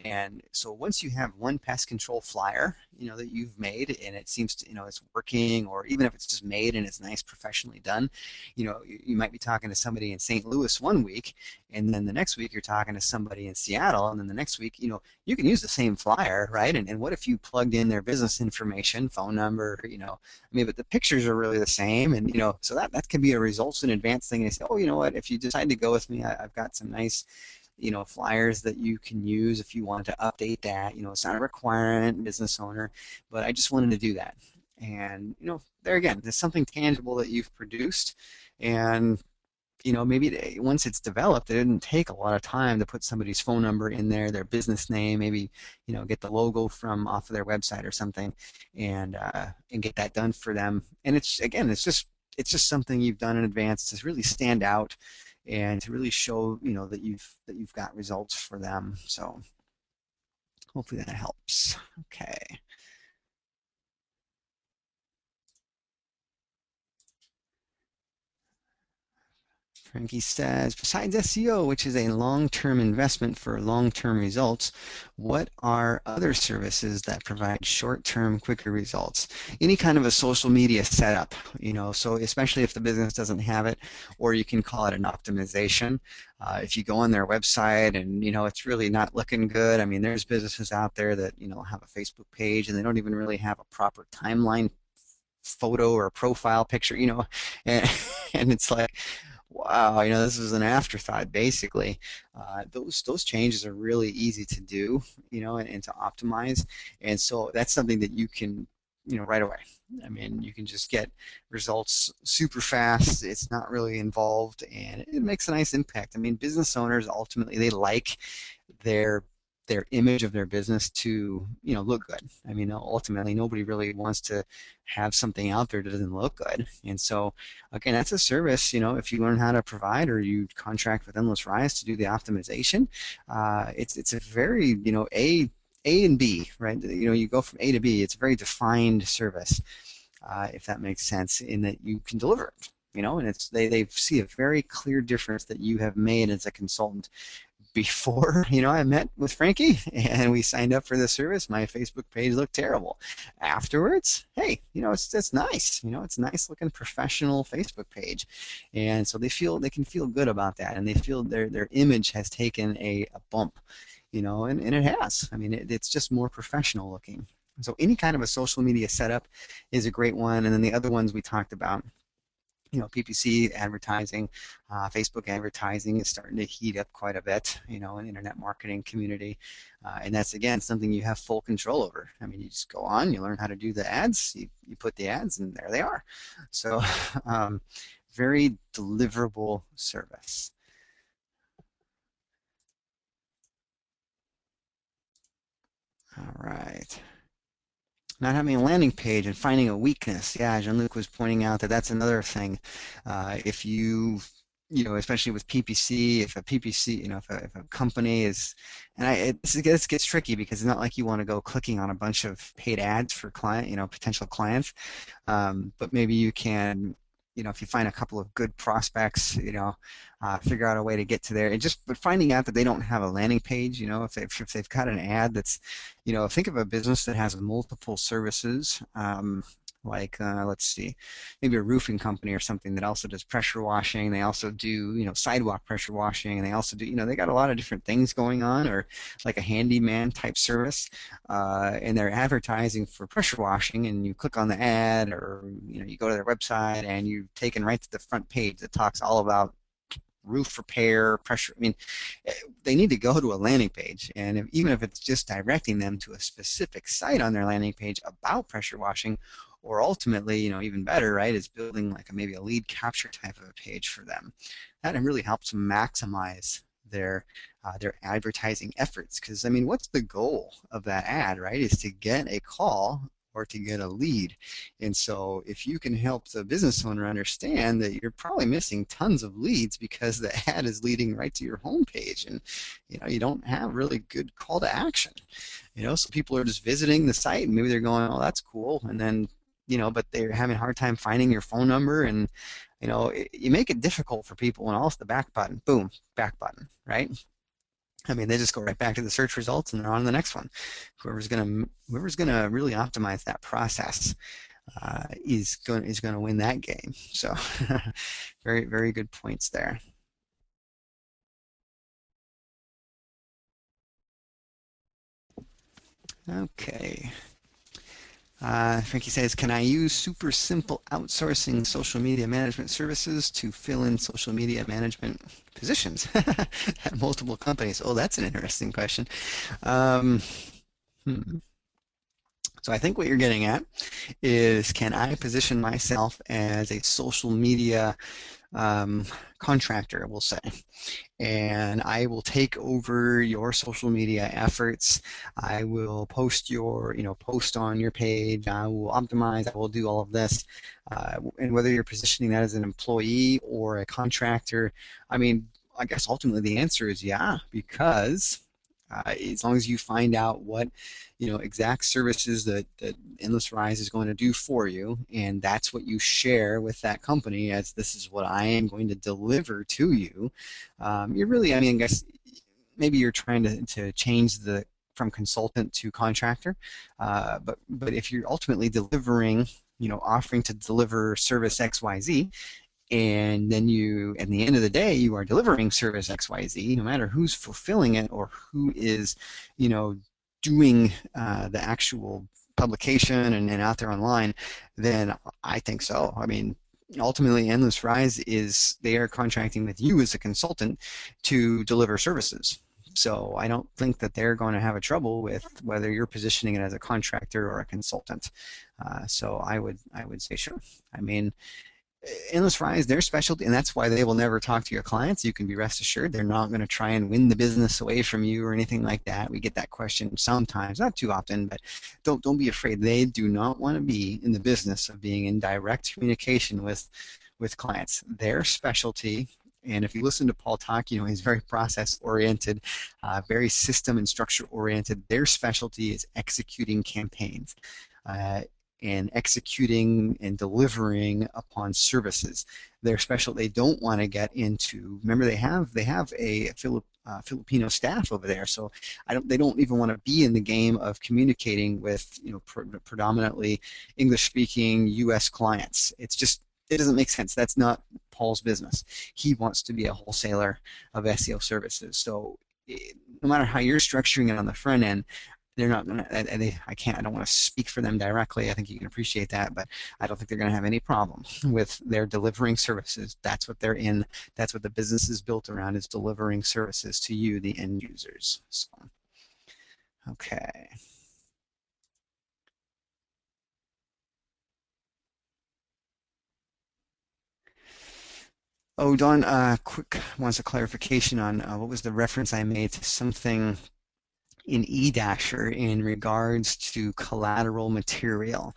And so once you have one pest control flyer, that you've made and it seems to, it's working, or even if it's just made and it's nice, professionally done, you might be talking to somebody in St. Louis one week, and then the next week you're talking to somebody in Seattle, and then the next week, you can use the same flyer, right? And what if you plugged in their business information, phone number, I mean, but the pictures are really the same, and so that can be a results in advance thing. And they say, oh, you know what? If you decide to go with me, I've got some nice, flyers that you can use if you wanted to update that. It's not a requirement, business owner, but I just wanted to do that. And there again, there's something tangible that you've produced, and maybe once it's developed, it didn't take a lot of time to put somebody's phone number in there, their business name, maybe get the logo from off of their website or something, and get that done for them. And it's again, it's just something you've done in advance to really stand out and to really show that you've got results for them. So hopefully that helps. Okay. Frankie says, besides SEO, which is a long-term investment for long-term results, what are other services that provide short-term, quicker results? Any kind of a social media setup, so especially if the business doesn't have it, or you can call it an optimization. If you go on their website and, it's really not looking good, I mean, there's businesses out there that, have a Facebook page and they don't even really have a proper timeline photo or profile picture, and, and it's like, wow, this is an afterthought basically. Those changes are really easy to do, and to optimize, and so that's something that you can, right away. I mean, you can just get results super fast. It's not really involved, and it makes a nice impact. I mean, business owners ultimately they like their their image of their business to look good. I mean, ultimately nobody really wants to have something out there that doesn't look good. And so again, that's a service. If you learn how to provide or you contract with Endless Rise to do the optimization, it's a very A and B, right? You go from A to B. It's a very defined service, if that makes sense, in that you can deliver it. And they see a very clear difference that you have made as a consultant. Before I met with Frankie and we signed up for the service, my Facebook page looked terrible. Afterwards, hey, it's nice. It's a nice looking professional Facebook page, and so they can feel good about that, and they feel their image has taken a bump, and it has. I mean, it's just more professional looking. So any kind of a social media setup is a great one, and then the other ones we talked about, PPC advertising, Facebook advertising is starting to heat up quite a bit, in internet marketing community. And that's, again, something you have full control over. I mean, you just go on, you learn how to do the ads, you put the ads, and there they are. So very deliverable service. All right. Not having a landing page and finding a weakness. Yeah, Jean-Luc was pointing out that that's another thing. If especially with PPC, if a PPC, if a company is, and this gets tricky because it's not like you want to go clicking on a bunch of paid ads for potential clients, but maybe you can, if you find a couple of good prospects, figure out a way to get to there. And but finding out that they don't have a landing page, if they've got an ad that's, think of a business that has multiple services, like let's see, maybe a roofing company or something that also does pressure washing. They also do, sidewalk pressure washing, and they also do, they got a lot of different things going on, or like a handyman type service, and they're advertising for pressure washing, and you click on the ad, or you go to their website, and you're taken right to the front page that talks all about roof repair, pressure. I mean, they need to go to a landing page, and even if it's just directing them to a specific site on their landing page about pressure washing, or ultimately, even better, right, is building like maybe a lead capture type of a page for them. That really helps maximize their advertising efforts. Because I mean, what's the goal of that ad, right? Is to get a call or to get a lead. And so if you can help the business owner understand that you're probably missing tons of leads because the ad is leading right to your homepage, and you don't have really good call to action. So people are just visiting the site, and maybe they're going, oh, that's cool, and then but they're having a hard time finding your phone number, and you make it difficult for people, and also the back button, boom, back button, right? I mean, they just go right back to the search results and they're on to the next one. Whoever's gonna really optimize that process is going to win that game. So, very very good points there. Okay. Frankie says, can I use super simple outsourcing social media management services to fill in social media management positions at multiple companies? Oh, that's an interesting question. Um, hmm. So I think what you're getting at is, can I position myself as a social media um, contractor, we'll say, and I will take over your social media efforts. I will post post on your page. I will optimize. I will do all of this. And whether you're positioning that as an employee or a contractor, I mean, I guess ultimately the answer is yeah, because as long as you find out what exact services that Endless Rise is going to do for you, and that's what you share with that company as this is what I am going to deliver to you. You're really, I mean, I guess maybe you're trying to change the from consultant to contractor, but if you're ultimately delivering, offering to deliver service XYZ, and then you, at the end of the day, you are delivering service XYZ, no matter who's fulfilling it or who is, you know, doing the actual publication and out there online, then I think so. I mean, ultimately, Endless Rise is they are contracting with you as a consultant to deliver services. So I don't think that they're going to have a trouble with whether you're positioning it as a contractor or a consultant. So I would say sure. I mean, Endless Rise, their specialty, and that's why they will never talk to your clients. You can be rest assured they're not going to try and win the business away from you or anything like that. We get that question sometimes, not too often, but don't be afraid. They do not want to be in the business of being in direct communication with clients. Their specialty, and if you listen to Paul talk, he's very process oriented, very system and structure oriented. Their specialty is executing campaigns. Uh, and executing and delivering upon services. They're special. They don't want to get into. Remember, they have a Filipino staff over there, so they don't even want to be in the game of communicating with predominantly English speaking U.S. clients. It doesn't make sense. That's not Paul's business. He wants to be a wholesaler of SEO services. So no matter how you're structuring it on the front end, they're not going to, I don't want to speak for them directly. I think you can appreciate that, but I don't think they're going to have any problem with their delivering services. That's what they're in. That's what the business is built around, is delivering services to you, the end users. So, okay. Oh, Don, quick wants a clarification on what was the reference I made to something in eDasher in regards to collateral material.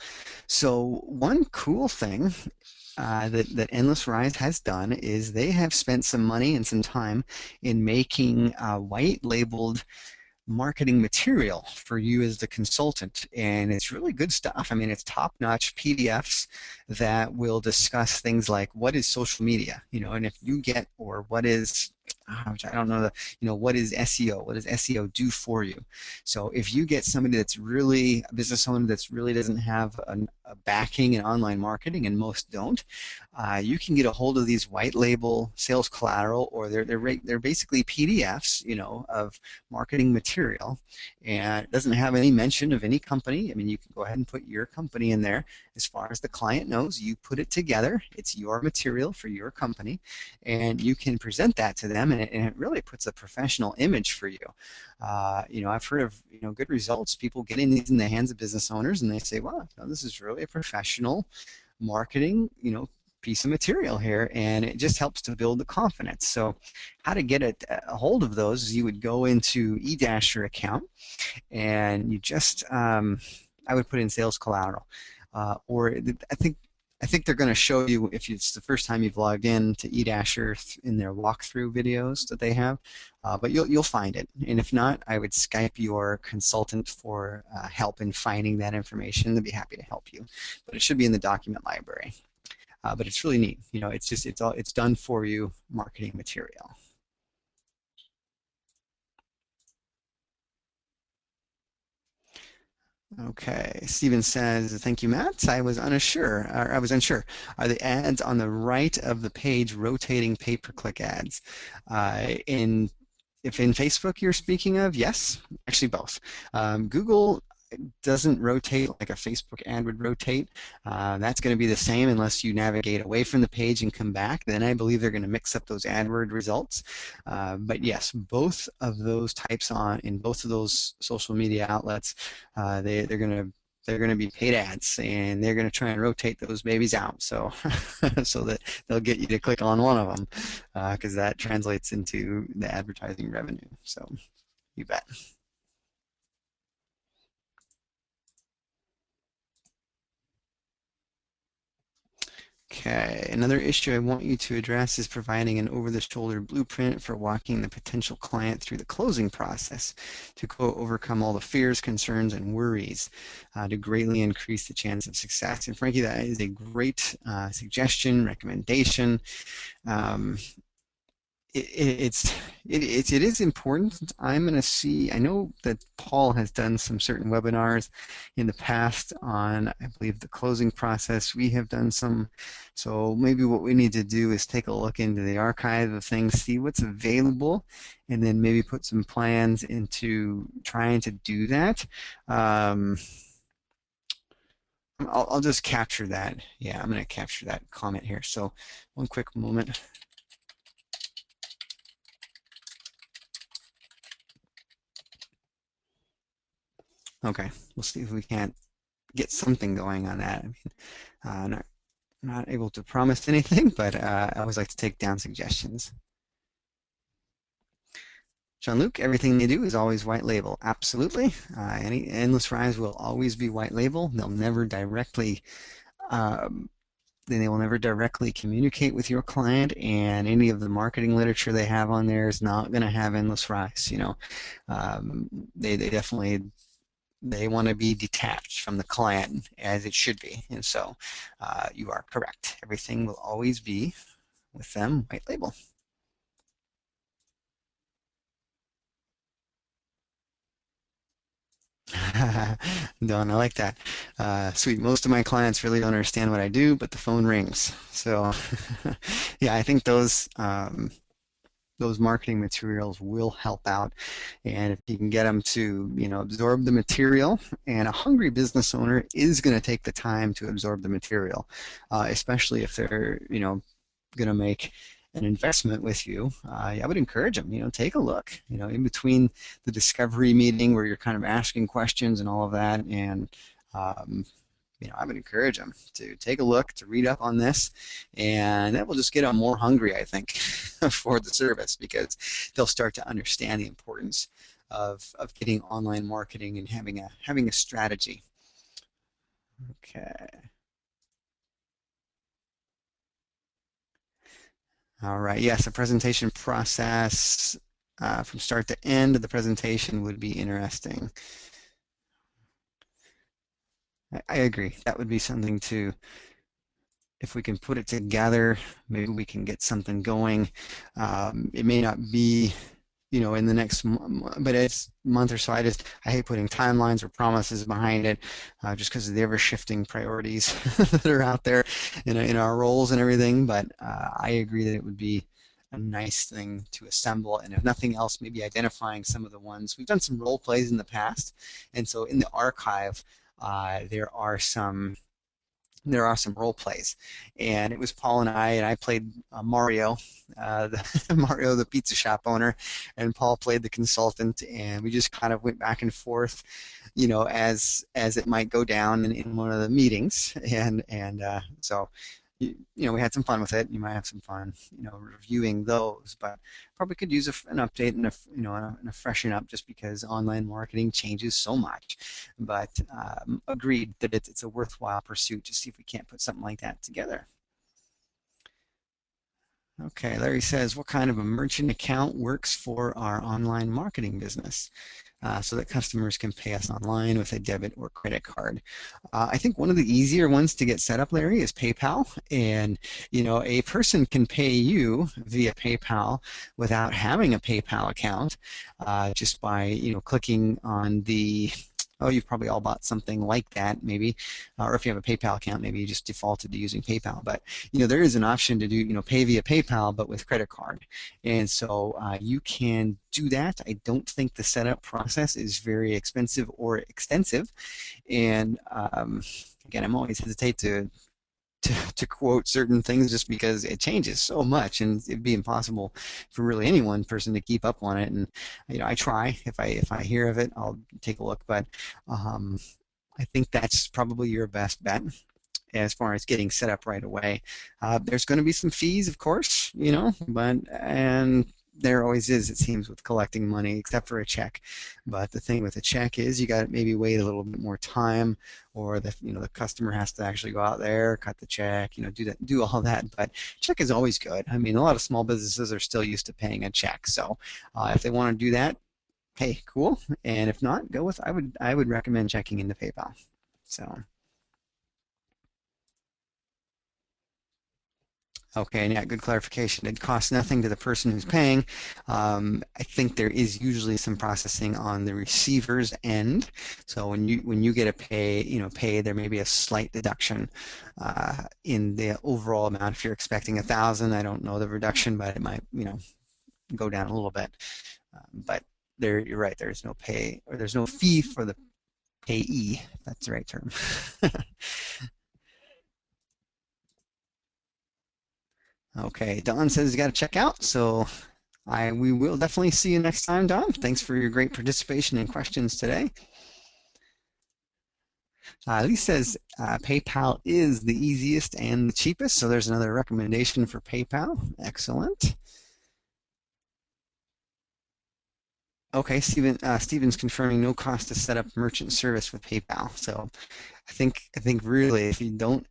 So one cool thing that Endless Rise has done is they have spent some money and some time in making white labeled marketing material for you as the consultant. And it's really good stuff. I mean, it's top-notch PDFs that will discuss things like what is social media, and if you get, or what is, which I don't know, what is SEO? What does SEO do for you? So if you get somebody that's really a business owner that's really doesn't have a backing in online marketing, and most don't, you can get a hold of these white label sales collateral, or they're basically PDFs, of marketing material, and it doesn't have any mention of any company. I mean, you can go ahead and put your company in there. As far as the client knows, you put it together. It's your material for your company, and you can present that to them, and it really puts a professional image for you. I've heard of good results. People getting these in the hands of business owners, and they say, "Wow, this is really a professional marketing, piece of material here," and it just helps to build the confidence. So how to get a hold of those is you would go into eDasher account, and you just I would put in sales collateral, or I think they're going to show you, if it's the first time you've logged in to eDasher, in their walkthrough videos that they have, but you'll find it. And if not, I would Skype your consultant for help in finding that information. They'd be happy to help you. But it should be in the document library. But it's really neat. It's done for you marketing material. Okay, Steven says, "Thank you, Matt. I was unsure. Or I was unsure. Are the ads on the right of the page rotating pay-per-click ads? In if in Facebook you're speaking of, yes, actually both. Google doesn't rotate like a Facebook ad would rotate. That's going to be the same unless you navigate away from the page and come back. Then I believe they're going to mix up those AdWord results. But yes, both of those types on in both of those social media outlets, they're going to be paid ads, and they're going to try and rotate those babies out so so that they'll get you to click on one of them because that translates into the advertising revenue. So you bet. Okay, another issue I want you to address is providing an over-the-shoulder blueprint for walking the potential client through the closing process to quote, overcome all the fears, concerns, and worries to greatly increase the chance of success. And Frankie, that is a great suggestion, recommendation. Um, it is important. I'm going to see. I know that Paul has done some certain webinars in the past on, I believe, the closing process. We have done some. So maybe what we need to do is take a look into the archive of things, see what's available, and then maybe put some plans into trying to do that. Um, I'll just capture that. Yeah, I'm going to capture that comment here. So one quick moment. Okay, we'll see if we can't get something going on that. I mean, not able to promise anything, but I always like to take down suggestions. Jean-Luc, everything they do is always white label. Absolutely. Any Endless Rise will always be white label. Um, they will never directly communicate with your client, and any of the marketing literature they have on there is not going to have Endless Rise. They definitely they want to be detached from the client as it should be, and so you are correct. Everything will always be with them white label. Don, I like that. Sweet. Most of my clients really don't understand what I do, but the phone rings. So, yeah, I think those marketing materials will help out, and if you can get them to absorb the material, and a hungry business owner is going to take the time to absorb the material, especially if they're going to make an investment with you. I would encourage them, take a look, in between the discovery meeting where you're kind of asking questions and all of that, and um, I would encourage them to take a look, to read up on this, and that will just get them more hungry, I think, for the service, because they'll start to understand the importance of getting online marketing and having a strategy. Okay. All right. Yes, a presentation process from start to end of the presentation would be interesting. I agree. That would be something to, if we can put it together, maybe we can get something going. It may not be, in the next, but it's month or so. I hate putting timelines or promises behind it, just because of the ever shifting priorities that are out there in our roles and everything. But I agree that it would be a nice thing to assemble, and if nothing else, maybe identifying some of the ones. We've done some role plays in the past, and so in the archive, there are some role plays, and it was Paul and I played Mario, Mario the pizza shop owner, and Paul played the consultant, and we just kind of went back and forth, as it might go down in one of the meetings, and so we had some fun with it. You might have some fun, reviewing those, but probably could use an update and a freshen up, just because online marketing changes so much. But agreed that it's a worthwhile pursuit to see if we can't put something like that together. Okay, Larry says, what kind of a merchant account works for our online marketing business? So that customers can pay us online with a debit or credit card. I think one of the easier ones to get set up, Larry, is PayPal. And, a person can pay you via PayPal without having a PayPal account, just by, clicking on the oh, you've probably all bought something like that, maybe, or if you have a PayPal account, maybe you just defaulted to using PayPal. But there is an option to do, pay via PayPal, but with credit card, and so you can do that. I don't think the setup process is very expensive or extensive, and again, I'm always hesitate to quote certain things just because it changes so much and it'd be impossible for really any one person to keep up on it. And I try. If I hear of it, I'll take a look, but um, I think that's probably your best bet as far as getting set up right away. There's going to be some fees, of course, but and there always is, it seems, with collecting money, except for a check. But the thing with a check is you got to maybe wait a little bit more time, or the customer has to actually go out there, cut the check, do all that. But check is always good. I mean, a lot of small businesses are still used to paying a check, so if they want to do that, hey, cool. And if not, go with I would recommend checking into PayPal. So. Okay, and yeah, good clarification. It costs nothing to the person who's paying. I think there is usually some processing on the receiver's end. So when you get a pay, there may be a slight deduction in the overall amount. If you're expecting 1,000, I don't know the reduction, but it might go down a little bit. But you're right. There's no pay, or there's no fee for the payee. If that's the right term. Okay, Don says he's got to check out, so we will definitely see you next time, Don. Thanks for your great participation and questions today. Lee says PayPal is the easiest and the cheapest, so there's another recommendation for PayPal. Excellent. Okay, Steven's confirming no cost to set up merchant service with PayPal. So I think really, if you don't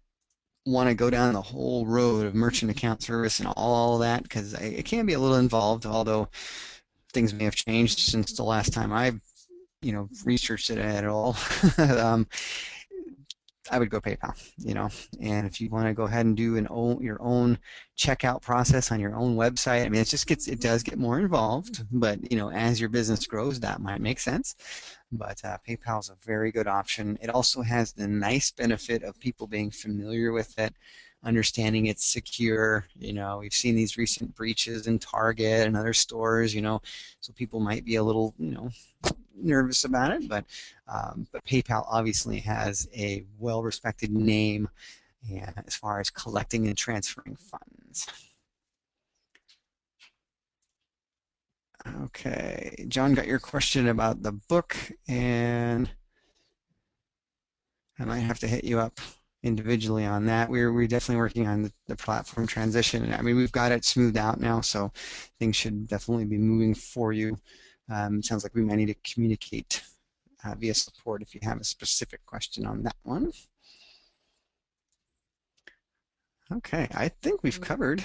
want to go down the whole road of merchant account service and all that, because it can be a little involved, although things may have changed since the last time I've researched it at all. um, I would go PayPal. And if you want to go ahead and do your own checkout process on your own website, I mean, it does get more involved, but as your business grows, that might make sense. But PayPal is a very good option. It also has the nice benefit of people being familiar with it, understanding it's secure. We've seen these recent breaches in Target and other stores. So people might be a little, nervous about it, but PayPal obviously has a well-respected name as far as collecting and transferring funds. Okay, John got your question about the book, and I might have to hit you up individually on that. We're definitely working on the platform transition. I mean, we've got it smoothed out now, so things should definitely be moving for you. It sounds like we might need to communicate via support if you have a specific question on that one. Okay, I think we've covered.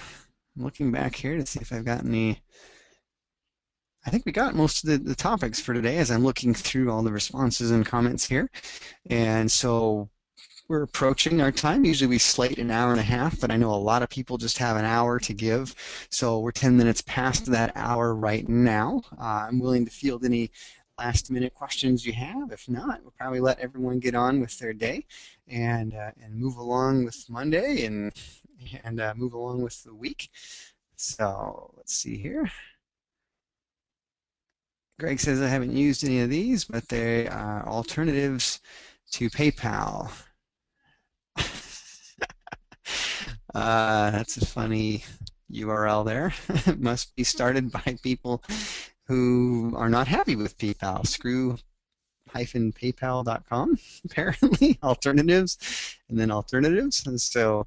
I'm looking back here to see if I've got any. I think we got most of the topics for today as I'm looking through all the responses and comments here. And so we're approaching our time. Usually we slate an hour and a half, but I know a lot of people just have an hour to give. So we're 10 minutes past that hour right now. I'm willing to field any last minute questions you have. If not, we'll probably let everyone get on with their day and move along with Monday and move along with the week. So let's see here. Greg says I haven't used any of these, but they are alternatives to PayPal. That's a funny URL there. It must be started by people who are not happy with PayPal. Screw-paypal.com, apparently. Alternatives, and then alternatives. And so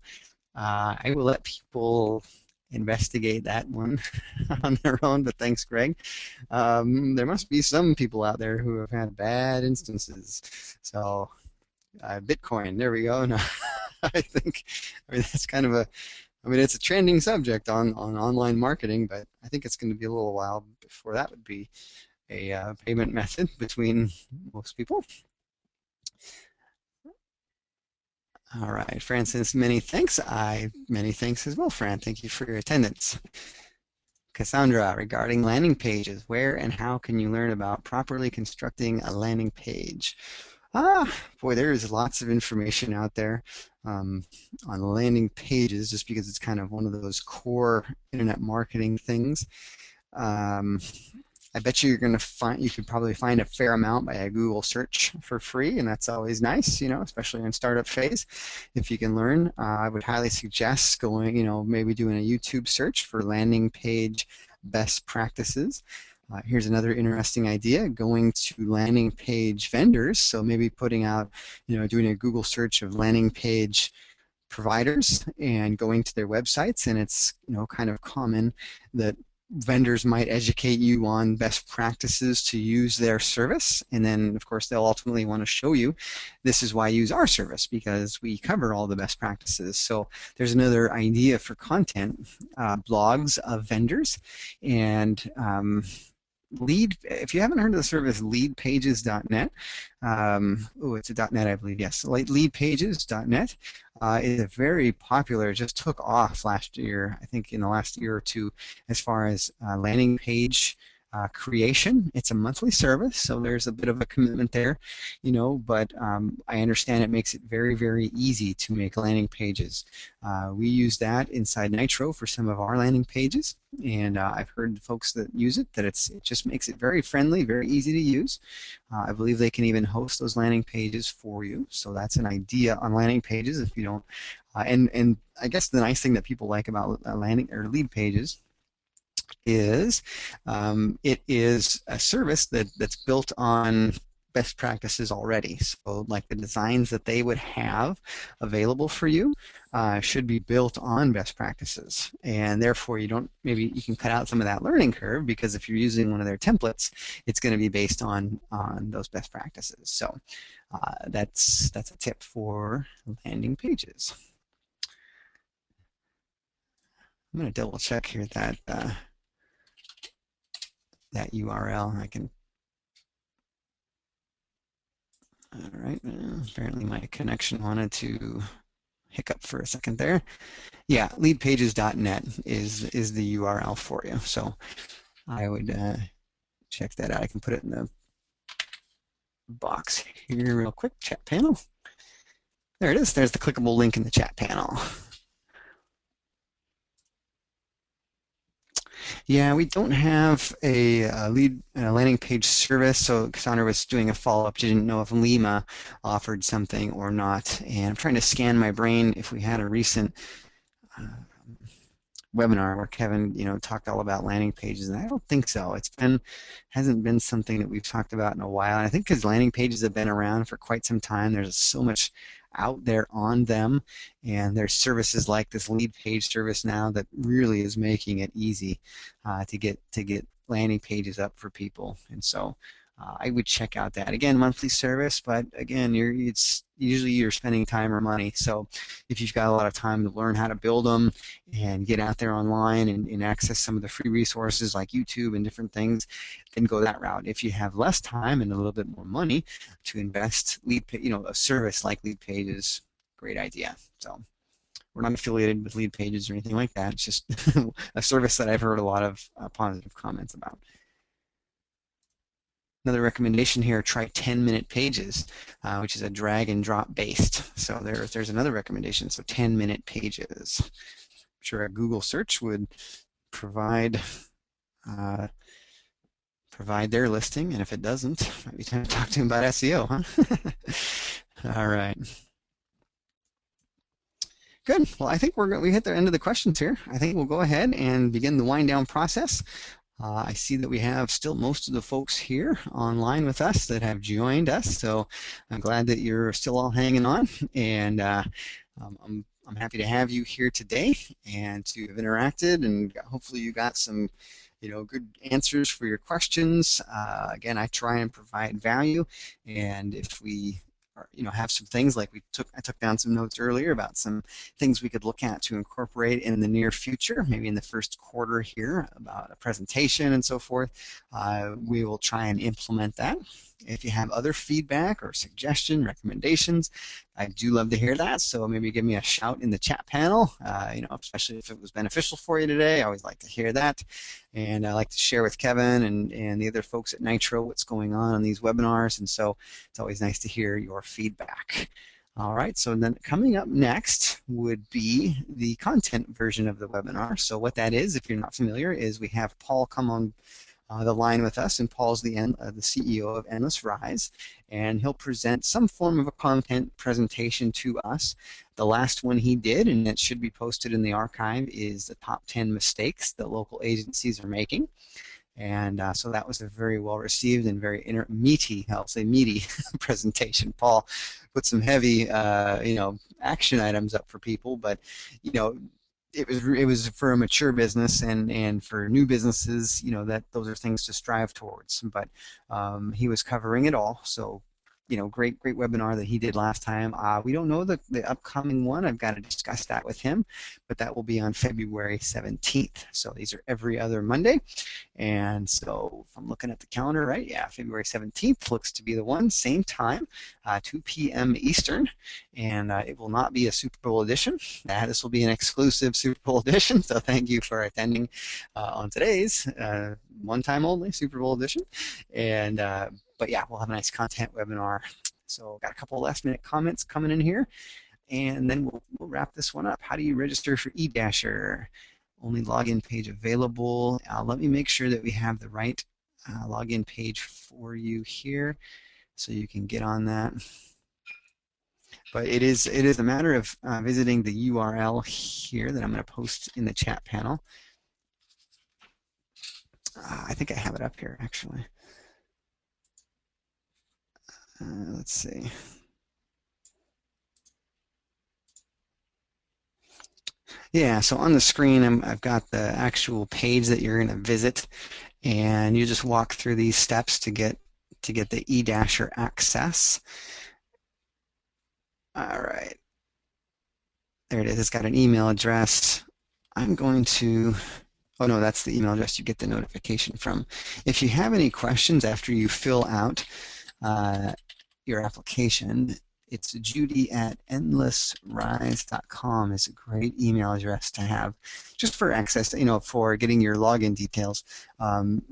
I will let people investigate that one on their own, but thanks, Greg. There must be some people out there who have had bad instances. So Bitcoin, there we go. No, that's kind of it's a trending subject on online marketing, but I think it's going to be a little while before that would be a payment method between most people. All right, Francis, many thanks. Many thanks as well, Fran. Thank you for your attendance. Cassandra, regarding landing pages, where and how can you learn about properly constructing a landing page? Boy, there is lots of information out there on landing pages just because it's kind of one of those core internet marketing things. Um, I bet you're going to find you could probably find a fair amount by a Google search for free, and that's always nice, especially in startup phase. If you can learn, I would highly suggest going, maybe doing a YouTube search for landing page best practices. Here's another interesting idea, going to landing page vendors. So maybe putting out, doing a Google search of landing page providers and going to their websites, and it's kind of common that vendors might educate you on best practices to use their service, and then of course they'll ultimately want to show you this is why I use our service because we cover all the best practices. So there's another idea for content, blogs of vendors, and if you haven't heard of the service leadpages.net, it's a .net, I believe, yes, leadpages.net is a very popular, just took off last year, I think in the last year or two, as far as landing page creation. It's a monthly service, so there's a bit of a commitment there, but I understand it makes it very, very easy to make landing pages. We use that inside Nitro for some of our landing pages, and I've heard folks that use it that it just makes it very friendly, very easy to use. I believe they can even host those landing pages for you, so that's an idea on landing pages if you don't. And I guess the nice thing that people like about landing or lead pages is it is a service that's built on best practices already. So like the designs that they would have available for you should be built on best practices. And therefore maybe you can cut out some of that learning curve because if you're using one of their templates, it's going to be based on those best practices. So that's a tip for landing pages. I'm going to double check here that that URL. All right, apparently my connection wanted to hiccup for a second there. Yeah, leadpages.net is the URL for you. So I would check that out. I can put it in the box here real quick, chat panel. There it is. There's the clickable link in the chat panel. Yeah, we don't have a landing page service, so Cassandra was doing a follow-up. She didn't know if Lima offered something or not, and I'm trying to scan my brain if we had a recent webinar where Kevin, talked all about landing pages, and I don't think so. Hasn't been something that we've talked about in a while, and I think because landing pages have been around for quite some time, there's so much out there on them, and there's services like this lead page service now that really is making it easy to get landing pages up for people, and so I would check out that. Again, monthly service, but again, it's usually you're spending time or money. So if you've got a lot of time to learn how to build them and get out there online and access some of the free resources like YouTube and different things, then go that route. If you have less time and a little bit more money to invest, a service like Lead Pages, great idea. So we're not affiliated with Lead Pages or anything like that. It's just a service that I've heard a lot of positive comments about. Another recommendation here, try 10-minute pages, which is a drag and drop based. So there's another recommendation, so 10-minute pages. I'm sure a Google search would provide their listing, and if it doesn't, it might be time to talk to him about SEO, huh? All right. Good. Well, I think we hit the end of the questions here. I think we'll go ahead and begin the wind down process. I see that we have still most of the folks here online with us that have joined us, so I'm glad that you're still all hanging on, and I'm happy to have you here today and to have interacted, and hopefully you got some good answers for your questions. Again, I try and provide value, and if we have some things like I took down some notes earlier about some things we could look at to incorporate in the near future, maybe in the first quarter here about a presentation and so forth. We will try and implement that. If you have other feedback or suggestion, recommendations, I do love to hear that. So maybe give me a shout in the chat panel. Especially if it was beneficial for you today. I always like to hear that, and I like to share with Kevin and the other folks at Nitro what's going on these webinars. And so it's always nice to hear your feedback. All right, so then coming up next would be the content version of the webinar. So what that is, if you're not familiar, is we have Paul come on the line with us, and Paul's the CEO of Endless Rise, and he'll present some form of a content presentation to us. The last one he did, and it should be posted in the archive, is the top 10 mistakes that local agencies are making. And so that was a very well received and very meaty, I'll say meaty presentation. Paul put some heavy, action items up for people, but, it was for a mature business and for new businesses, that those are things to strive towards. But he was covering it all. So, great webinar that he did last time. We don't know the upcoming one. I've got to discuss that with him, but that will be on February 17th. So these are every other Monday. And so if I'm looking at the calendar, right, yeah, February 17th looks to be the one, same time, 2 p.m. Eastern, and it will not be a Super Bowl edition. This will be an exclusive Super Bowl edition, so thank you for attending on today's one time only Super Bowl edition. And but yeah, we'll have a nice content webinar. So got a couple last minute comments coming in here, and then we'll wrap this one up. How do you register for eDasher? Only login page available. Let me make sure that we have the right login page for you here so you can get on that. But it is a matter of visiting the URL here that I'm going to post in the chat panel. I think I have it up here actually. Let's see. Yeah, so on the screen I've got the actual page that you're going to visit, and you just walk through these steps to get the eDasher access. All right, there it is. It's got an email address. I'm going to, oh no, that's the email address you get the notification from. If you have any questions after you fill out your application, it's judy@endlessrise.com is a great email address to have just for access, for getting your login details.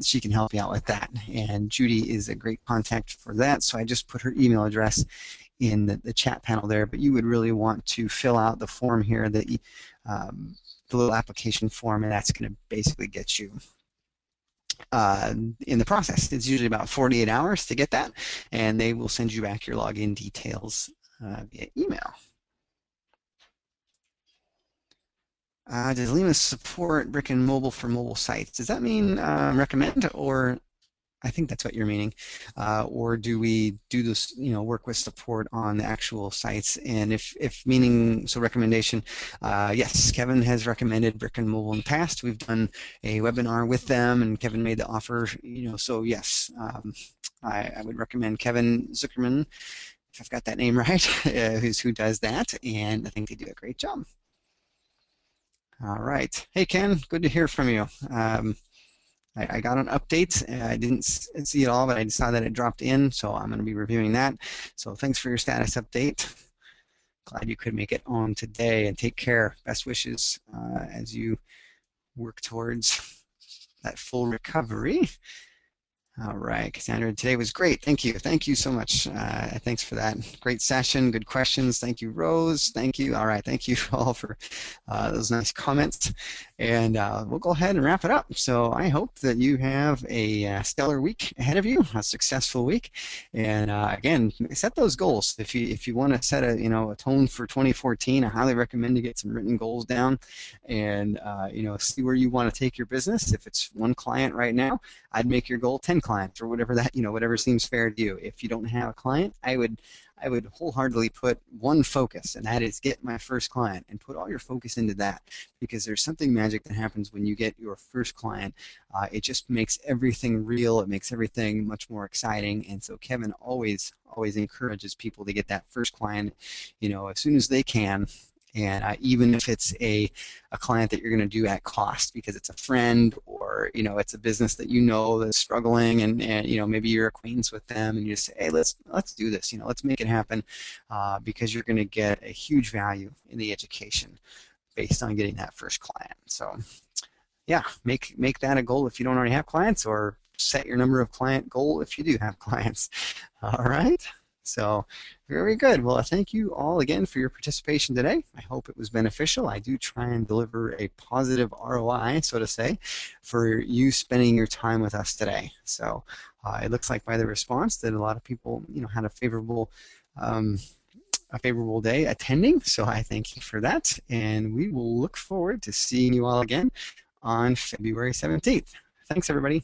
She can help you out with that. And Judy is a great contact for that, so I just put her email address in the chat panel there, but you would really want to fill out the form here, the little application form, and that's going to basically get you in the process. It's usually about 48 hours to get that, and they will send you back your login details via email. Does Lima support brick and mobile for mobile sites? Does that mean recommend, or I think that's what you're meaning, or do we do this, work with support on the actual sites? And if meaning, so recommendation, yes, Kevin has recommended Brick and Mobile in the past. We've done a webinar with them, and Kevin made the offer, so yes, I would recommend Kevin Zuckerman, if I've got that name right, who does that, and I think they do a great job. All right. Hey, Ken, good to hear from you. I got an update. I didn't see it all, but I saw that it dropped in, so I'm going to be reviewing that. So thanks for your status update. Glad you could make it on today, and take care. Best wishes as you work towards that full recovery. All right, Cassandra, today was great. Thank you. Thank you so much. Thanks for that. Great session. Good questions. Thank you, Rose. Thank you. All right, thank you all for those nice comments. And we'll go ahead and wrap it up. So I hope that you have a stellar week ahead of you, a successful week. And again, set those goals. If you want to set a tone for 2014, I highly recommend you get some written goals down, and see where you want to take your business. If it's one client right now, I'd make your goal 10 clients, or whatever that, whatever seems fair to you. If you don't have a client, I would wholeheartedly put one focus, and that is get my first client, and put all your focus into that, because there's something magic that happens when you get your first client. It just makes everything real. It makes everything much more exciting. And so Kevin always encourages people to get that first client, as soon as they can. And even if it's a client that you're going to do at cost because it's a friend, or or it's a business that that's struggling, and maybe you're acquaintance with them, and you just say, hey, let's do this. Let's make it happen, because you're going to get a huge value in the education based on getting that first client. So yeah, make that a goal if you don't already have clients, or set your number of client goal if you do have clients. All right. So very good. Well, thank you all again for your participation today. I hope it was beneficial. I do try and deliver a positive ROI, so to say, for you spending your time with us today. So it looks like by the response that a lot of people, had um, a favorable day attending. So I thank you for that, and we will look forward to seeing you all again on February 17th. Thanks, everybody.